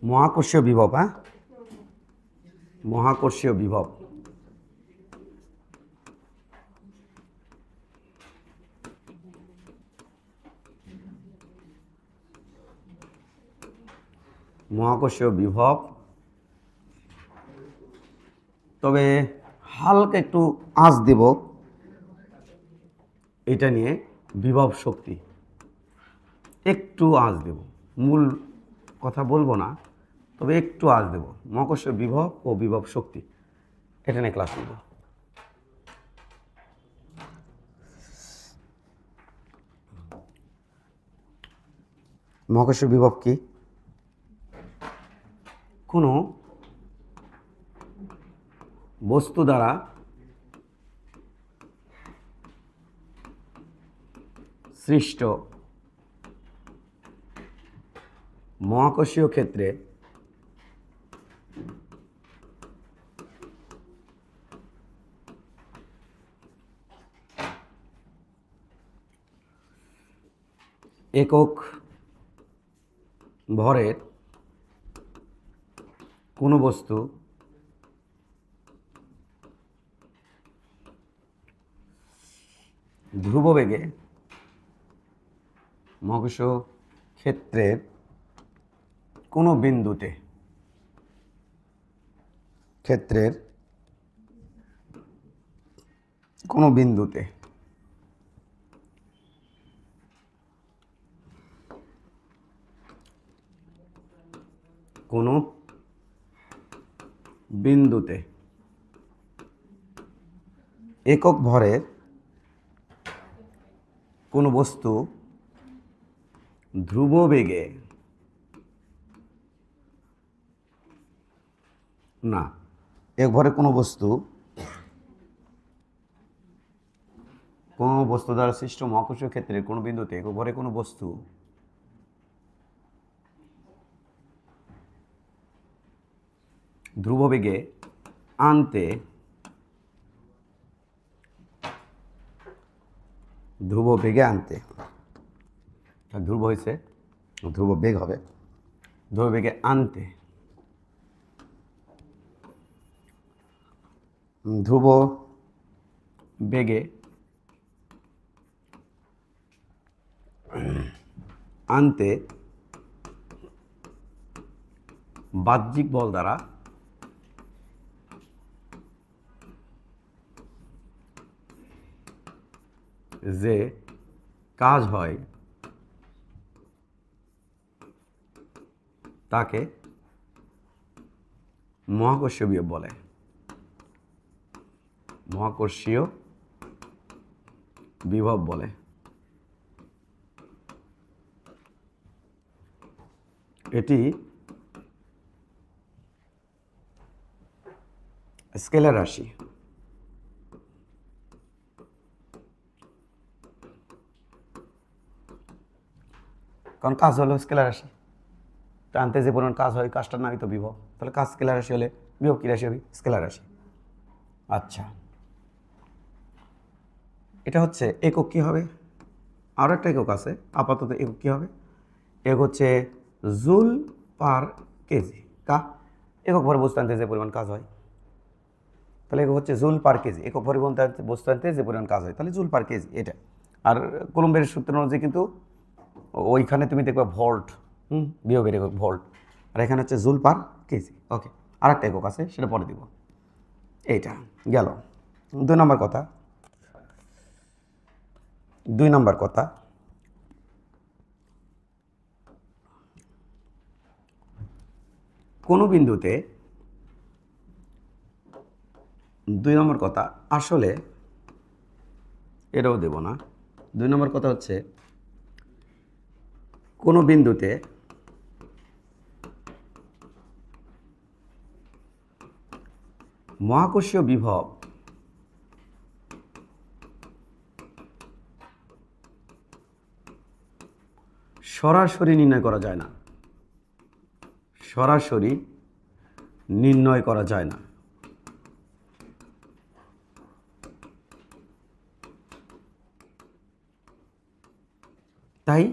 মহাকর্ষীয় বিভব, হ্যাঁ, মহাকর্ষীয় বিভব। মহাকর্ষীয় বিভব, তবে হালকা একটু আঁচ দেব এটা নিয়ে, বিভব শক্তি একটু আঁচ দেব, মূল কথা বলবো না, তবে একটু আঁচ দেব। মহাকর্ষীয় বিভব ও বিভব শক্তি এটা নিয়ে ক্লাস নেব। মহাকর্ষীয় বিভব কি? কোনো বস্তু দ্বারা সৃষ্ট মহাকর্ষীয় ক্ষেত্রে একক ভরের কোনো বস্তু ধ্রুববেগে মহাকর্ষীয় ক্ষেত্রের কোনো বিন্দুতে কোনো বিন্দুতে একক ভরের কোনো বস্তু ধ্রুববেগে না, এক ভরে কোনো বস্তু দ্বারা সৃষ্ট মহাকর্ষীয় ক্ষেত্রের কোনো বিন্দুতে একক ভরে কোনো বস্তু ধ্রুববেগে আনতে ধ্রুব হয়েছে, ধ্রুব বেগ হবে, ধ্রুব বেগে আনতে, ধ্রুব বেগে আনতে বাহ্যিক বল দ্বারা যে কাজ হয় তাকে মহাকর্ষীয় বিভব বলে। মহাকর্ষীয় বিভব বলে। এটি স্কেলার রাশি। কারণ কাজ হলো স্কেলার রাশি, টানতে যে পরিমাণ কাজ হয় কাজটার নামই তো বিভব, তাহলে কাজ স্কেলার রাশি হলে বিভব কি রাশি হবে? স্কেলার রাশি। আচ্ছা, এটা হচ্ছে একক। কি হবে? আরও একটা একক আছে, আপাতত একক কি হবে? একক হচ্ছে জুল পার কেজি। একক ভরে বস্তু আনতে যে পরিমাণ কাজ হয়, তাহলে একক হচ্ছে জুল পার কেজি। একক ভরে বস্তু আনতে যে পরিমাণ কাজ হয়, তাহলে জুল পার কেজি এটা। আর কুলম্বের সূত্র অনুযায়ী কিন্তু ওইখানে তুমি দেখবে ভোল্ট, বিভবের একক ভোল্ট, আর এখানে হচ্ছে জুল পার কেজি। ওকে, আর একটা একক আছে, সেটা পরে দিব। এইটা গেল 2 নম্বর কথা। 2 নম্বর কথা, কোনো বিন্দুতে 2 নম্বর কথা, আসলে এটাও দেব না। 2 নম্বর কথা হচ্ছে কোনো বিন্দুতে মহাকর্ষীয় বিভব সরাসরি নির্ণয় করা যায় না। সরাসরি নির্ণয় করা যায় না। তাই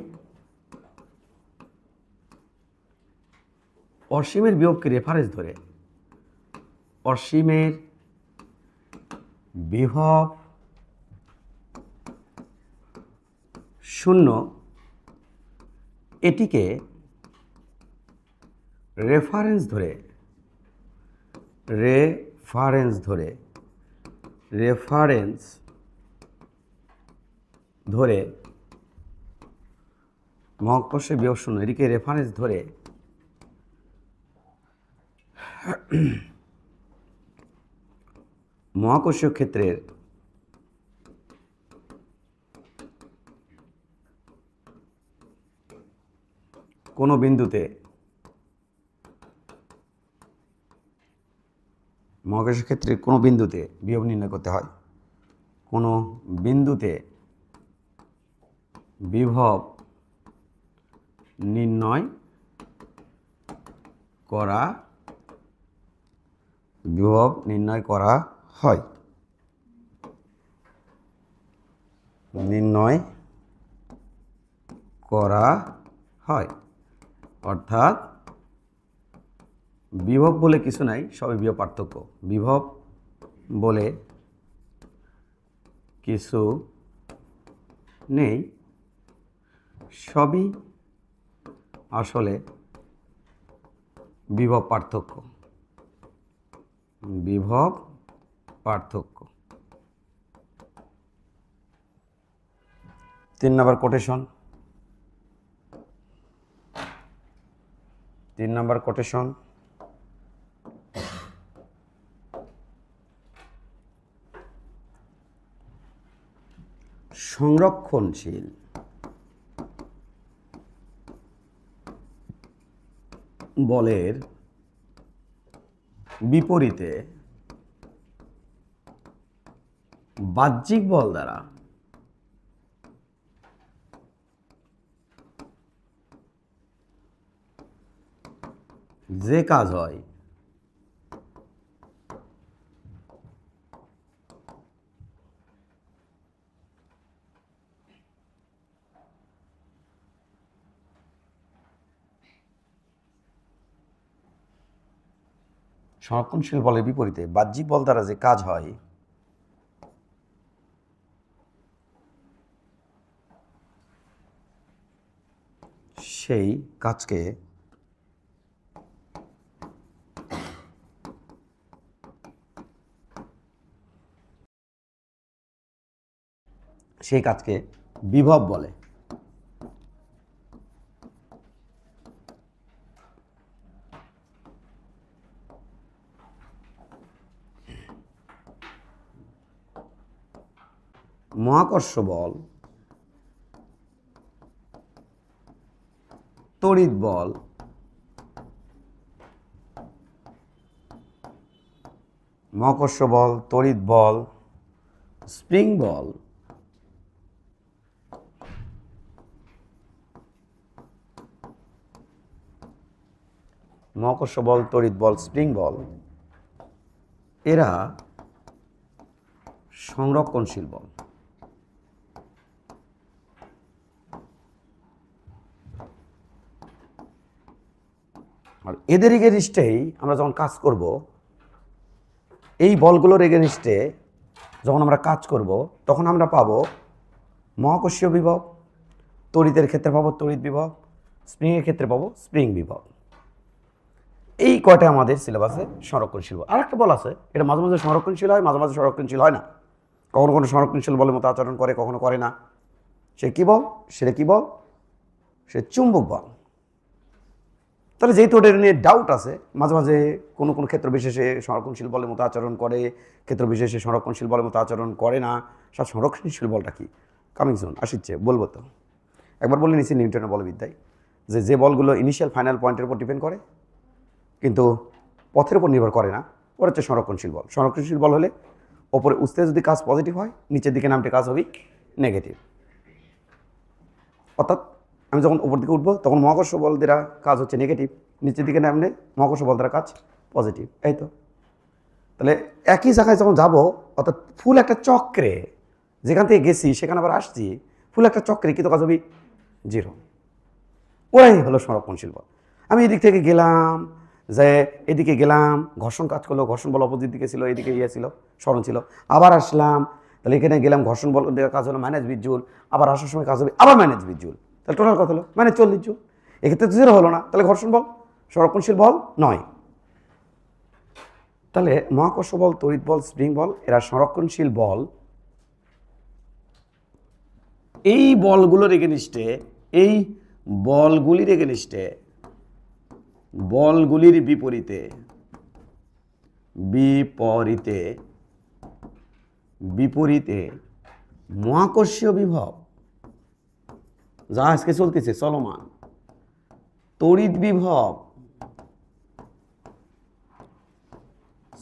অসীমের বিভবকে রেফারেন্স ধরে অসীমের বিভব শূন্য এটিকে রেফারেন্স ধরে মহাকর্ষের বিভব শূন্য এটিকে রেফারেন্স ধরে মহাকর্ষীয় ক্ষেত্রের কোনো বিন্দুতে মহাকর্ষীয় ক্ষেত্রের কোনো বিন্দুতে বিভব নির্ণয় করতে হয়। কোনো বিন্দুতে বিভব নির্ণয় করা হয়। অর্থাৎ বিভব বলে কিছু নাই, সবই বিভব পার্থক্য। বিভব বলে কিছু নেই, সবই আসলে বিভব পার্থক্য। 3 নম্বর কোটেশন। সংরক্ষণশীল বলের বিপরীতে বাহ্যিক বল দ্বারা যে কাজ হয় সংরক্ষণশীল বলের বিপরীতে বাহ্যিক বল দ্বারা যে কাজ হয় সেই কাজকে বিভব বলে। মহাকর্ষ বল, তড়িৎ বল, স্প্রিং বল এরা সংরক্ষণশীল বল। আর এদের এগেনস্টেই আমরা যখন কাজ করব, এই বলগুলোর এগেনস্টে যখন আমরা কাজ করব, তখন আমরা পাবো মহাকর্ষীয় বিভব, তড়িতের ক্ষেত্রে পাবো তড়িৎ বিভব, স্প্রিংয়ের ক্ষেত্রে পাবো স্প্রিং বিভব। এই কয়টা আমাদের সিলেবাসে সংরক্ষণশীল বল। আর একটা বল আছে, এটা মাঝে মাঝে সংরক্ষণশীল হয়, মাঝে মাঝে সংরক্ষণশীল হয় না। কখনো কোনো সংরক্ষণশীল বলের মতো আচরণ করে, কখনো করে না। সে কি বল? সে চুম্বক বল। তাহলে যেহেতু ওটা নিয়ে ডাউট আছে, মাঝে মাঝে কোনো কোনো ক্ষেত্র বিশেষে সংরক্ষণশীল বলের মতো আচরণ করে, ক্ষেত্র বিশেষে সংরক্ষণশীল বলের মতো আচরণ করে না। সব সংরক্ষণশীল বলটা কি? কামিং সুন, আসছে বলবো। তো একবার বলে নিচ্ছি নিউটনের বলবিদ্যায় যে বলগুলো ইনিশিয়াল ফাইনাল পয়েন্টের উপর ডিপেন্ড করে কিন্তু পথের উপর নির্ভর করে না, ওরা হচ্ছে সংরক্ষণশীল বল। সংরক্ষণশীল বল হলে ওপরে উঠতে যদি কাজ পজিটিভ হয়, নিচের দিকে নামতে কাজ হবে নেগেটিভ। অর্থাৎ আমি যখন উপর দিকে উঠবো তখন মহাকর্ষ বল দ্বারা কাজ হচ্ছে নেগেটিভ, নিচের দিকে নামলে মহাকর্ষ বল দ্বারা কাজ পজিটিভ। এই তো, তাহলে একই জায়গায় যখন যাবো, অর্থাৎ ফুল একটা চক্রে যেখান থেকে গেছি সেখানে আবার আসছি, ফুল একটা চক্রে কিন্তু কাজ হবে জিরো। ওরাই হলো সংরক্ষণশীল বল। আমি এদিক থেকে গেলাম, যে এদিকে গেলাম, ঘর্ষণ কাজ করলো, ঘর্ষণ বল অপোজিট দিকে ছিল, এদিকে ইয়ে ছিল, স্মরণ ছিল, আবার আসলাম, তাহলে এখানে গেলাম, ঘর্ষণ বল দিকে কাজ হলো -20 জুল, আবার আসার সময় কাজ হবে আবার -20 জুল, তাহলে টোটাল কত হলো -40 জুল। এক্ষেত্রে তো 0 হলো না, তাহলে ঘর্ষণ বল সংরক্ষণশীল বল নয়। তাহলে মহাকর্ষ বল, তড়িৎ বল, স্প্রিং বল এরা সংরক্ষণশীল বল। এই বলগুলোর এগেনিস্টে, এই বলগুলির এগেনিস্টে, বলগুলির বিপরীতে বিপরীতে বিপরীতে মহাকর্ষীয় বিভব যা আজকে চলতেছে চলমান, তড়িৎ বিভব,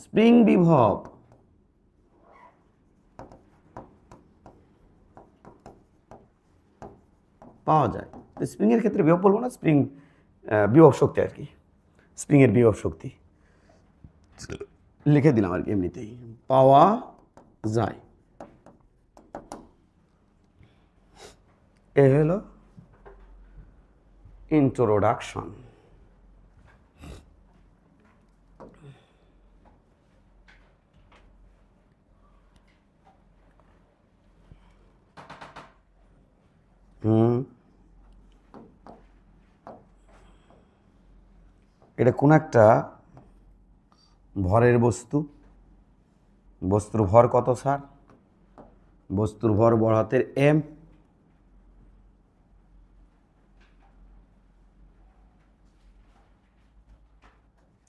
স্প্রিং বিভব পাওয়া যায়। তো স্প্রিংয়ের ক্ষেত্রে বিভব বলবো না, স্প্রিং বিভব শক্তি আর কি, স্প্রিংয়ের বিভব শক্তি লিখে দিলাম আর কি, এমনিতেই পাওয়া যায়। এ হলো ইন্ট্রোডাকশন। এটা কোন একটা ভরের বস্তু, বস্তুর ভর কত স্যার? বস্তুর ভর বড় হাতের এম,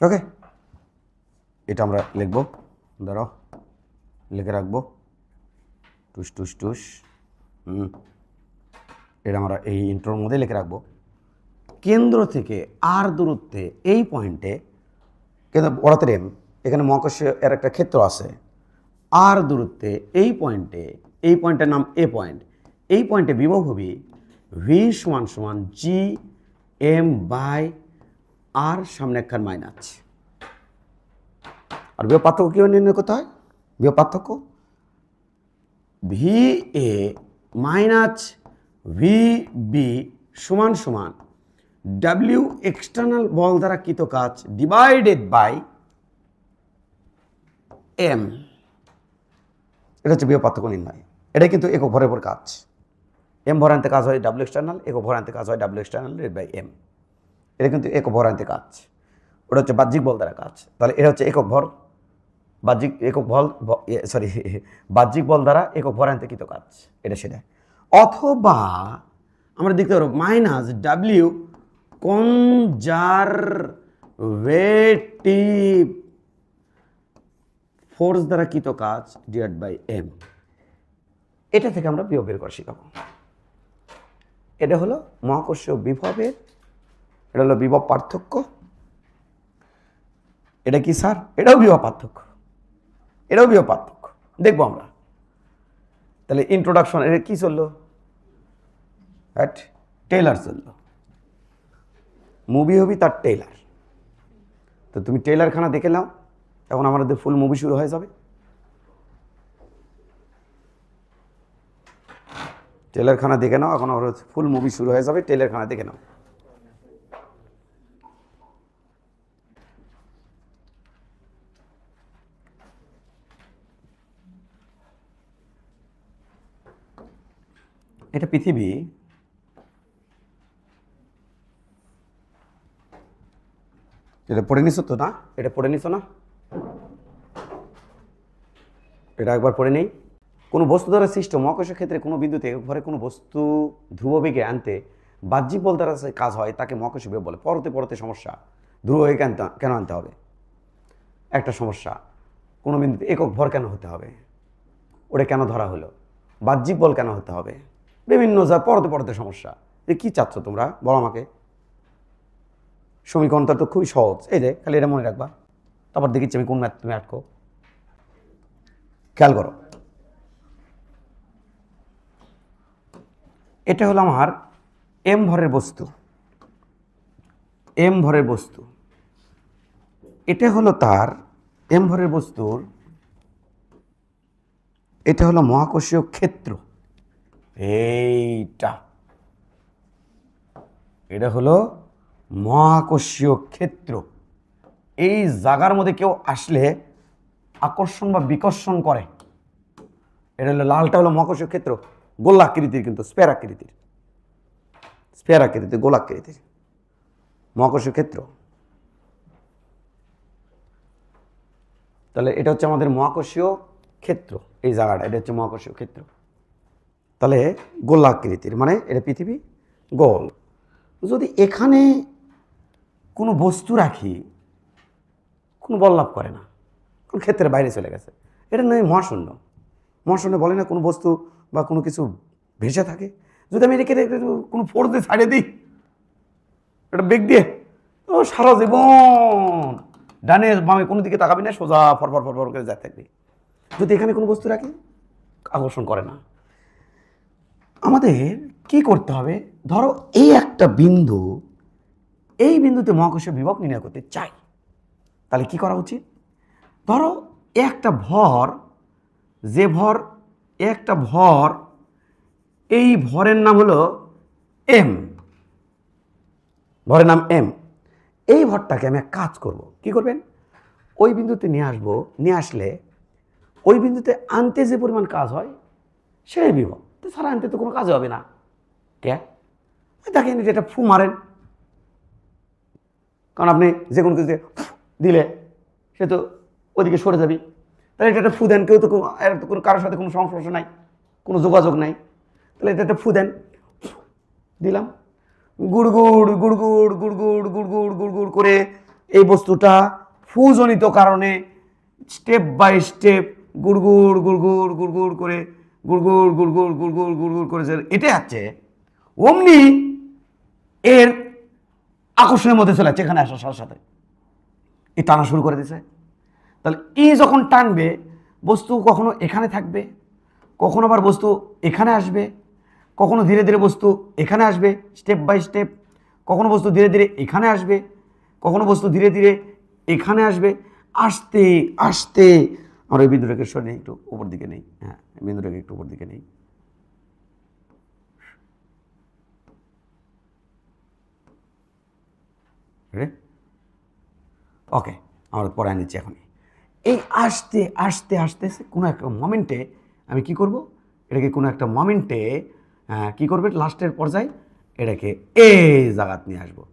ওকে। এটা আমরা লিখবো, ধরো লিখে রাখবো টুস টুস টুস। এটা আমরা এই ইন্ট্রোর মধ্যে লিখে রাখবো। কেন্দ্র থেকে আর দূরত্বে এই পয়েন্টে, কেন্দ্র বড় হাতের এম, এখানে মহাকর্ষীয় এর একটা ক্ষেত্র আছে, আর দূরত্বে এই পয়েন্টে, এই পয়েন্টের নাম এ পয়েন্ট, এই পয়েন্টে বিভব হবে ভি সমান সমান জি এম বাই আর, সামনে একখান মাইনাস। আর বিভব পার্থক্য কীভাবে নির্ণয় করতে হয়? বিভব পার্থক্য V A minus V B সমান সমান ডাব্লিউ এক্সটার্নাল বল দ্বারা কৃত কাজ ডিভাইডেড বাই এম। এটা হচ্ছে বিভব পার্থক্য নির্ণয়। এটা কিন্তু একক ভরের উপর কাজ। এম ভর আনতে কাজ হয় ডাব্লিউ এক্সটার্নাল, একক ভর আনতে কাজ হয় W external divide by M. এটা কিন্তু একক ভর আনতে কাজ, ওটা হচ্ছে বাহ্যিক বল দ্বারা কাজ। তাহলে এটা হচ্ছে একক ভর, বাহ্যিক একক বল, সরি বাহ্যিক বল দ্বারা একক ভর আনতে কৃত কাজ, এটা সেটা। অথবা আমরা দেখতে পারবো মাইনাস ডাব্লিউ কনজারভেটিভ ফোর্স দ্বারা কৃত কাজ ডিভাইড বাই এম। এটা থেকে আমরা বিভব বের করা শিখাবো। এটা হলো মহাকর্ষীয় বিভবের, এটা হলো বিভব পার্থক্য। এটা কি স্যার? এটাও বিভব পার্থক্য, এটাও বিভব পার্থক্য দেখবো আমরা। তাহলে ইন্ট্রোডাকশন এটা কি চললো? হ্যাট টেইলার চললো, মুভি হবি তার টেইলার। তো তুমি টেইলারখানা দেখে নাও, এখন আমাদের ফুল মুভি শুরু হয়ে যাবে। টেইলারখানা দেখে নাও, এখন আমার ফুল মুভি শুরু হয়ে যাবে, টেইলারখানা দেখে নাও। এটা পৃথিবী, এটা পড়ে নিছো তো না? এটা পড়ে নিছো না? এটা একবার পড়ে নেই। কোনো বস্তু দ্বারা সৃষ্ট মহাকর্ষীয় ক্ষেত্রে কোনো বিন্দুতে একক ভরে কোনো বস্তু ধ্রুববেগে আনতে বাহ্যিক বল দ্বারা কাজ হয় তাকে মহাকর্ষীয় বিভব বলে। পরতে পরতে সমস্যা, ধ্রুববেগে কেন আনতে হবে? একটা সমস্যা, কোনো বিন্দুতে একক ভর কেন হতে হবে? ওটা কেন ধরা হলো? বাহ্যিক বল কেন হতে হবে? বিভিন্ন যা পরতে পরতে সমস্যা। এ কী চাচ্ছ তোমরা বলো আমাকে? সমীকরণটা তো খুবই সহজ, এই যে খালি এটা মনে রাখবা, তারপর দেখিচ্ছি আমি কোন ম্যাথ তুমি আটকো। খেয়াল করো, এটা হলো আমার এম ভরের বস্তু, এম ভরের বস্তু। এটা হলো তার এম ভরের বস্তুর, এটা হলো মহাকর্ষীয় ক্ষেত্র। এইটা, এটা হলো মহাকর্ষীয় ক্ষেত্র। এই জায়গার মধ্যে কেউ আসলে আকর্ষণ বা বিকর্ষণ করে। এটা হলো লালটা হলো মহাকর্ষীয় ক্ষেত্র, গোলাকৃতির, কিন্তু স্পেয়ার আকৃতির গোলাকৃতির মহাকর্ষীয় ক্ষেত্র। তাহলে এটা হচ্ছে আমাদের মহাকর্ষীয় ক্ষেত্র, এই জায়গাটা এটা হচ্ছে মহাকর্ষীয় ক্ষেত্র। তাহলে গোলাকৃতির মানে এটা পৃথিবী গোল। যদি এখানে কোনো বস্তু রাখি, কোনো বল লাভ করে না, কোন ক্ষেত্রের বাইরে চলে গেছে, এটা নয় মহাশূন্য। মহাশূন্য বলে না কোনো বস্তু বা কোনো কিছু ভেসে থাকে। যদি আমি এটাকে কোনো ফোর্স দিয়ে ছাড়িয়ে দিই, এটা বেগ দিয়ে, ও সারা জীবন ডানে বামে কোনো দিকে তাকাবি না, সোজা ফরফর ফরফর করে যাতে থাকবি। যদি এখানে কোনো বস্তু রাখি, আকর্ষণ করে না। আমাদের কি করতে হবে, ধরো এই একটা বিন্দু, এই বিন্দুতে মহাকর্ষীয় বিভব নির্ণয় করতে চাই, তাহলে কি করা উচিত? ধরো একটা ভর, যে ভর, একটা ভর, এই ভরের নাম হলো এম, ভরের নাম এম। এই ভরটাকে আমি এক কাজ করব, কি করবেন? ওই বিন্দুতে নিয়ে আসবো, নিয়ে আসলে ওই বিন্দুতে আনতে যে পরিমাণ কাজ হয় সেই বিভব, তো সারা আনতে তো কোনো কাজ হবে না। কে দেখেন এটা ফু মারেন, কারণ আপনি যে কোনো কিছু দিলে সে তো ওইদিকে সরে যাবি। তাহলে এটা একটা ফু দেন, কেউ তো কোনো কারোর সাথে কোনো সংস্পর্শ নাই, কোনো যোগাযোগ নাই, তাহলে এটা একটা ফু দেন, দিলাম, গুড়গুড় গুড়গুড় গুড়গুড় গুড়গুড় গুড়গুড় করে এই বস্তুটা ফুজনিত কারণে স্টেপ বাই স্টেপ গুড়গুড় গুড়গুড় গুড়গুড় করে গুড়গুড় গুড়গুড় গুড়গুড় গুড়গুড় করে এটা আছে, অমনি এর আকর্ষণের মধ্যে চলে যাচ্ছে, এখানে আসার সাথে সাথে এই টানা শুরু করে দিয়েছে। তাহলে এই যখন টানবে, বস্তু কখনো এখানে থাকবে, কখনো আবার বস্তু এখানে আসবে, কখনো ধীরে ধীরে বস্তু এখানে আসবে স্টেপ বাই স্টেপ, কখনো বস্তু ধীরে ধীরে এখানে আসবে, কখনো বস্তু ধীরে ধীরে এখানে আসবে। আস্তে আস্তে আমরা এই বিন্দুটাকে সরে একটু উপর দিকে নেই, হ্যাঁ বিন্দুটাকে একটু উপর দিকে নেই, ওকে আমরা পড়ায় নিচ্ছি এখনই। এই আস্তে আস্তে আস্তে কোনো একটা মোমেন্টে আমি কি করব, এটাকে কোনো একটা মোমেন্টে কি করবে, লাস্টের পর্যায়ে এটাকে এই জায়গাত নিয়ে আসবো।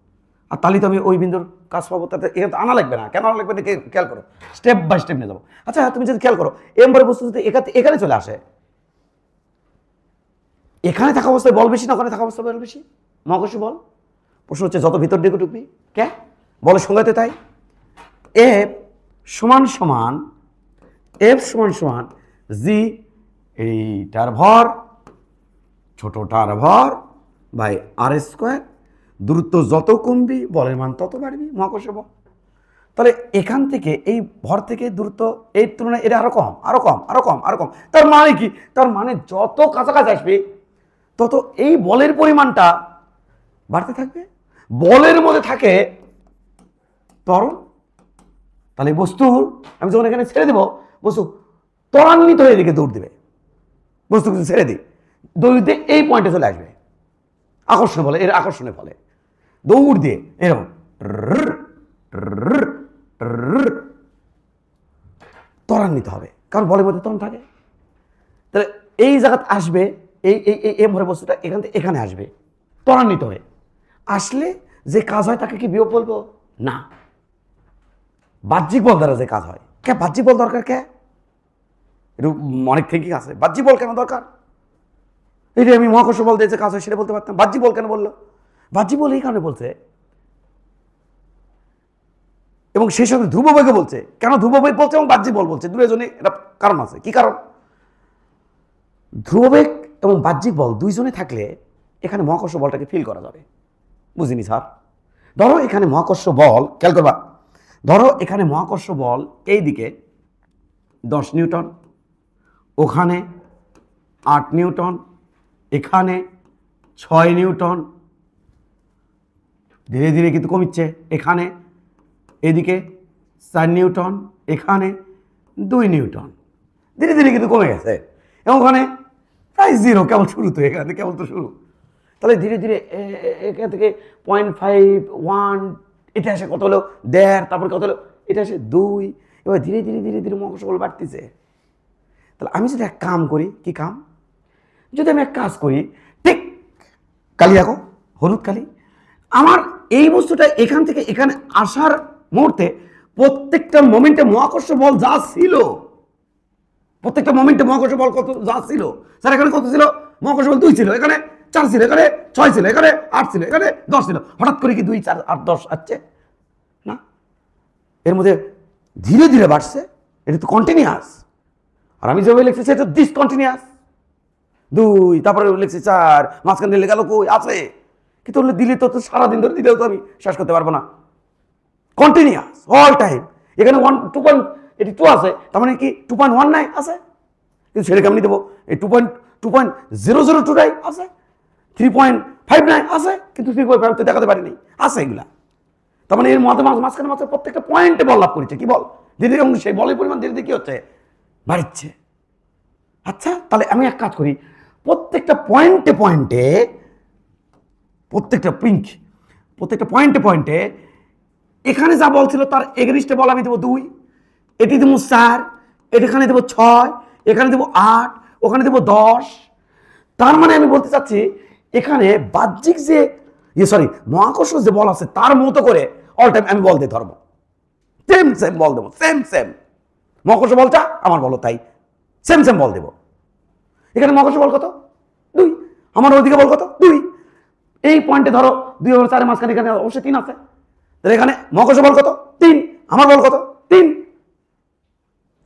আর তাহলে তো আমি ওই বিন্দুর কাজ পাবো, তাতে এখানে আনা লাগবে না। কেন আনা লাগবে না, খেয়াল করো, স্টেপ বাই স্টেপ নিয়ে যাবো। আচ্ছা তুমি যদি খেয়াল করো, এমবারে বস্তু যদি এখানে চলে আসে, এখানে থাকা অবস্থায় বল বেশি না ওখানে থাকা অবস্থায় বল বেশি? মহাকর্ষীয় বল। প্রশ্ন হচ্ছে যত ভিতর দিকে ঢুকবি, কে বলের সংজ্ঞাতে তাই এফ সমান সমান, এফ সমান সমান জি এইটার ভর ছোটটার ভর বাই আর স্কোয়ার। দূরত্ব যত কমবি বলের মান তত বাড়বি, মহাকর্ষীয় বল। তাহলে এখান থেকে এই ভর থেকে দূরত্ব এই তুলনায় এটা আরো কম আরো কম আরো কম আরো কম। তার মানে কি, তার মানে যত কাছাকাছি আসবে তত এই বলের পরিমাণটা বাড়তে থাকবে। বলের মধ্যে থাকে ত্বরণ, তাহলে বস্তুর আমি যখন এখানে ছেড়ে দেব, বস্তু ত্বরান্বিত হয়ে এদিকে দৌড় দেবে। বস্তু কিছু ছেড়ে দিই, দৌড়তে এই পয়েন্টে চলে আসবে, আকর্ষণ বলে, এর আকর্ষণের ফলে দৌড় দিয়ে এরকম ত্বরান্বিত হবে, কারণ বলের মধ্যে ত্বরণ থাকে। তাহলে এই জায়গাতে আসবে, এই এই এম ভরের বস্তুটা এখান থেকে এখানে আসবে ত্বরান্বিত হয়ে। আসলে যে কাজ হয় তাকে কি বিভব বলবো? না, বাহ্যিক বল দ্বারা যে কাজ হয়। কে বাহ্যিক বল দরকার? কে অনেক থিঙ্কিং আছে, বাহ্যিক বল কেন দরকার? এটা আমি মহাকর্ষ বল দিয়ে যে কাজ হয় সেটা বলতে পারতাম, বাহ্যিক বল কেন বললো? বাহ্যিক বল এই কারণে বলছে, এবং সেই সাথে ধ্রুববেগে বলছে। কেন ধ্রুববেগ বলছে এবং বাহ্যিক বল বলছে, দুজনে এটা কারণ আছে। কি কারণ? ধ্রুববেগ এবং বাহ্যিক বল দুইজনে থাকলে এখানে মহাকর্ষ বলটাকে ফিল করা যাবে। বুঝিনি স্যার? ধরো এখানে মহাকর্ষ বল, খেয়াল করবা, ধরো এখানে মহাকর্ষ বল এই দিকে 10 নিউটন, ওখানে 8 নিউটন, এখানে 6 নিউটন, ধীরে ধীরে কিন্তু কমিচ্ছে। এখানে এদিকে 4 নিউটন, এখানে 2 নিউটন, ধীরে ধীরে কিন্তু কমে গেছে। এবং ওখানে প্রায় 0, কেবল শুরু তো, এখানে কেবল তো শুরু। তাহলে ধীরে ধীরে এখান থেকে 0.5 1 এটা আসে কত হলো 1.5, তারপর কত হলো এটা আসে 2, এবার ধীরে ধীরে ধীরে ধীরে মহাকর্ষ বল বাড়তেছে। তাহলে আমি যদি এক কাম করি, কি কাম, যদি আমি এক কাজ করি, ঠিক কালি দেখো হলুদ কালি, আমার এই বস্তুটা এখান থেকে এখানে আসার মুহূর্তে প্রত্যেকটা মোমেন্টে মহাকর্ষ বল যা ছিল, প্রত্যেকটা মোমেন্টে মহাকর্ষ বল কত যা ছিল, স্যার এখানে কত ছিল, মহাকর্ষ বল 2 ছিল, এখানে 4 ছিল, এখানে 6 ছিল, এখানে 8 ছিল, এখানে 10 ছিল, হঠাৎ করে কি 2, 4, 8, 10 আসছে না, এর মধ্যে ধীরে ধীরে বাড়ছে, এটা তো কন্টিনিউয়াস। আর আমি যেভাবে লিখছি সেটা ডিসকন্টিনিউয়াস। 2, তারপরে লিখছি 4, মাঝখানে লেগে গেল কই আছে, কিন্তু দিলে তো সারাদিন ধরে দিলেও তো আমি শেষ করতে পারবো না, কন্টিনিউয়াস অল টাইম। এখানে 2.82 আছে, তার মানে কি 2.19 আছে, কিন্তু সেটা কেমনি দেবো, এই 2.002 আছে, 3.59 আছে, কিন্তু 3.5 তো দেখাতে পারিনি, আছে এগুলা। তার মানে এর মাঝখানে প্রত্যেকটা পয়েন্টে বল লাভ করেছে, কি বল ধীরে ধীরে, সেই বলের পরিমাণ ধীরে ধীরে কি হচ্ছে, বাড়ছে। আচ্ছা, তাহলে আমি এক কাজ করি, প্রত্যেকটা পয়েন্টে পয়েন্টে, প্রত্যেকটা পয়েন্টে পয়েন্টে এখানে যা বল ছিল তার এগেনিস্টে বল আমি দেবো 2, এটি দেবো 4, এখানে দেবো 6, এখানে দেবো 8, ওখানে দেবো 10। তার মানে আমি বলতে চাচ্ছি এখানে বাহ্যিক যে মহাকর্ষ যে বল আছে তার মতো করে অল টাইম আমি বল দিয়ে ধরবো, সেম বল দেবো, সেম মহাকর্ষ বলটা আমার বলো তাই সেম বল দেবো। এখানে মহাকর্ষ বল কত, 2, আমার ওইদিকে বল কত, 2, এই পয়েন্টে ধরো 2 আর 4 মাঝখানে এখানে অবশ্যই 3 আছে, তাহলে এখানে মহাকর্ষ বল কত, 3, আমার বল কত, 3।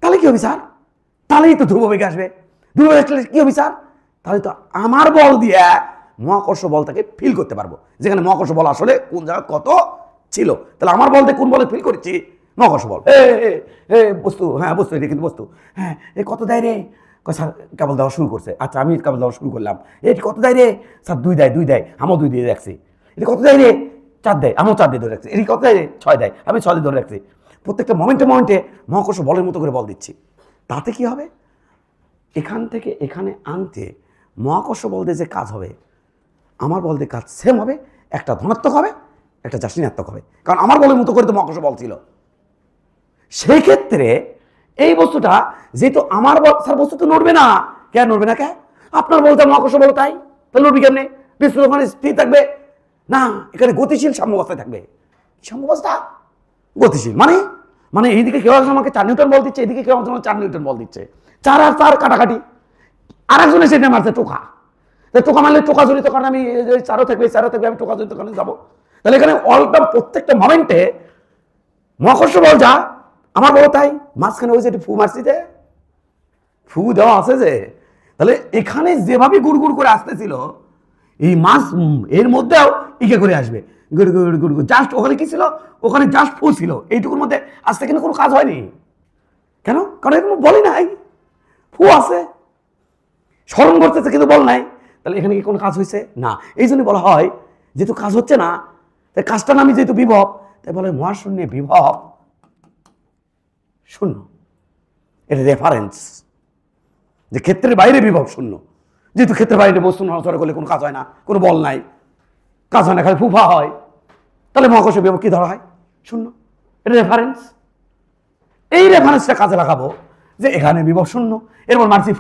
তাহলে কি হবে স্যার, তাহলেই তো ধ্রুববেগে আসবে, ধ্রুববেগে আসলে কি হবে স্যার, তাহলে তো আমার বল দিয়ে মহাকর্ষ বলটাকে ফিল করতে পারবো, যেখানে মহাকর্ষ বল আসলে কোন জায়গায় কত ছিল। তাহলে আমার বল দিয়ে কোন বলে ফিল করেছি, মহাকর্ষ বল, বস্তু, হ্যাঁ বস্তু, এটা কিন্তু বস্তু, হ্যাঁ এই কত দেয় রে, স্যার কেবল দেওয়া শুরু করছে, আচ্ছা আমি কেবল দেওয়া শুরু করলাম, এটি কত দেয় রে, স্যার 2 দেয়, আমার 2 দিয়ে রাখছি, এটি কত দেয় রে, 4 দেয়, আমার 4 দিয়ে ধরে রাখছি, এটি কত দেয় রে, 6 দেয়, আমি 6 দিয়ে ধরে রাখছি। প্রত্যেকটা মোমেন্টে মহাকর্ষ বলের মতো করে বল দিচ্ছি। তাতে কি হবে, এখান থেকে এখানে আনতে মহাকর্ষ বল দিয়ে যে কাজ হবে, আমার বল দিয়ে কাজ সেম হবে, একটা ধনাত্মক হবে, একটা জাস্ট ঋণাত্মক হবে, কারণ আমার বলের মতো করে তো মহাকর্ষ বল ছিল। সেই ক্ষেত্রে এই বস্তুটা যেহেতু আমার বল, স্যার বস্তু তো নড়বে না, কেন নড়বে না, কে আপনার বলতে মহাকর্ষ বল, তাই তাহলে নড়বি কেমনে, বিশ্ব ওখানে স্থির থাকবে না, এখানে গতিশীল সাম্যাবস্থায় থাকবে, সাম্যাবস্থা গতিশীল, মানে এইদিকে কেউ আমাকে 4 নিউটন বল দিচ্ছে, এদিকে কেউ আমাকে 4 নিউটন বল দিচ্ছে, 4 আর 4 কাটাকাটি, আর একজনের সেটা মারছে টোকা, টোকা মারলে টোকা জড়িত কারণে আমি 4ও থাকবে আমি টোকা জড়িত কারণে যাবো। তাহলে এখানে অলটাম প্রত্যেকটা মোমেন্টে মহাকর্ষ বল যা, আমার বলো তাই, মাঝখানে ওই যে ফু মারছি যে ফু দেওয়া আছে যে, তাহলে এখানে যেভাবে গুড় করে আসতেছিল এই মাছ এর মধ্যেও ইকে করে আসবে, গুড় জাস্ট ওখানে কি ছিল, ওখানে জাস্ট ফু ছিল, এইটুকুর মধ্যে আসতে কিন্তু কোনো কাজ হয়নি, কেন, কারণ এরকম বলই নাই, ফু আছে, স্মরণ করতেছে কিন্তু বল নাই, তাহলে এখানে কি কোনো কাজ হয়েছে না, এই জন্য বলা হয় যেহেতু কাজ হচ্ছে না, তাই কাজটার নামই যেহেতু বিভব, তাই বলে মহাশূন্যে বিভব শূন্য, এটা রেফারেন্স, যে ক্ষেত্রের বাইরে বিভব শূন্য, যেহেতু ক্ষেত্রের বাইরে বস্তু নড়াচড়া করলে কোনো কাজ হয় না, কোনো বল নাই, কাজ হয় না, খালি ফুফা হয়, তাহলে মহাকর্ষ বিভব কি ধরা হয়, শূন্য, এটা রেফারেন্স। এই রেফারেন্সটা কাজে লাগাবো যে এখানে বিভব শূন্য, এরপর মারছি